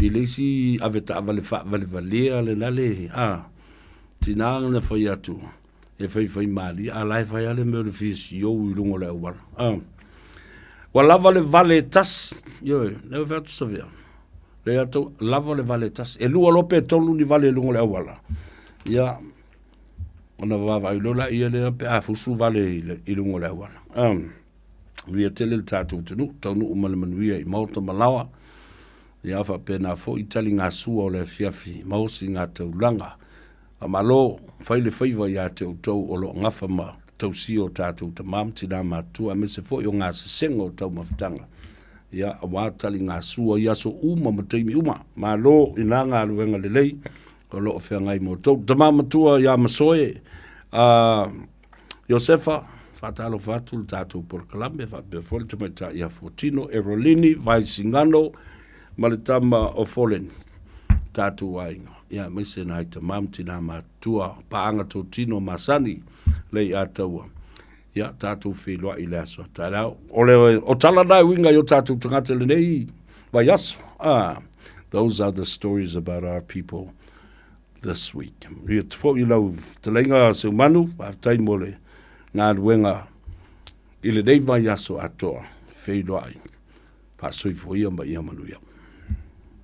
I leisi aveta avale valea le nale. Tinanga na fai atu. E fai mali. A lai fai ale meo le fisi yo I lunga le awala. Wa lava le vale tas. Yo, never fatu savea. Le ato lava le vale tas. E lua lope tolu ni vale lunga le awala. Ya. Ona wawa I lola ia le pe a fusu vale I lunga le awala. Ria tele le tātou tunu. Taunu umale manuia I mauta malawa. Ia fa pena fo I tali ngā sua o le fiafi. Mausi ngā taulanga. A malo, whaile Faiva ia te utau o lo ngafa ma tau si o tātou ta mam tina mātua me se fo I o ngā sesenga o tau mawhitanga. Ia a wātali ngā sua ia so uma ma teimi uma. Malo ina ngā luenga lelei o lo o whea ngai mo tau. Ta mātua ia masoe. Josefa, whātalo whātu le tātou por Kalambe, whāpea fole te mai tā ia Fortino, Erolini, Vai Singano, Malitama o Folen, tātou ainga. Ia mise na ita mamtina matua paanga to tino masani lei ataua. Ia tātou whelua I le aso. O tala nai winga yo tātou tangata le nei vai aso. Those are the stories about our people this week. Ria tfo I lau te leinga se umanu, whaftai mole ngā ruenga I le nei vai aso atoa. Whelua I. Whasui fo ia ma ia manuia.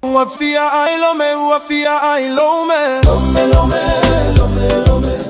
Wafia ai lome, wafia ai lome, lome, lome, lome, lome.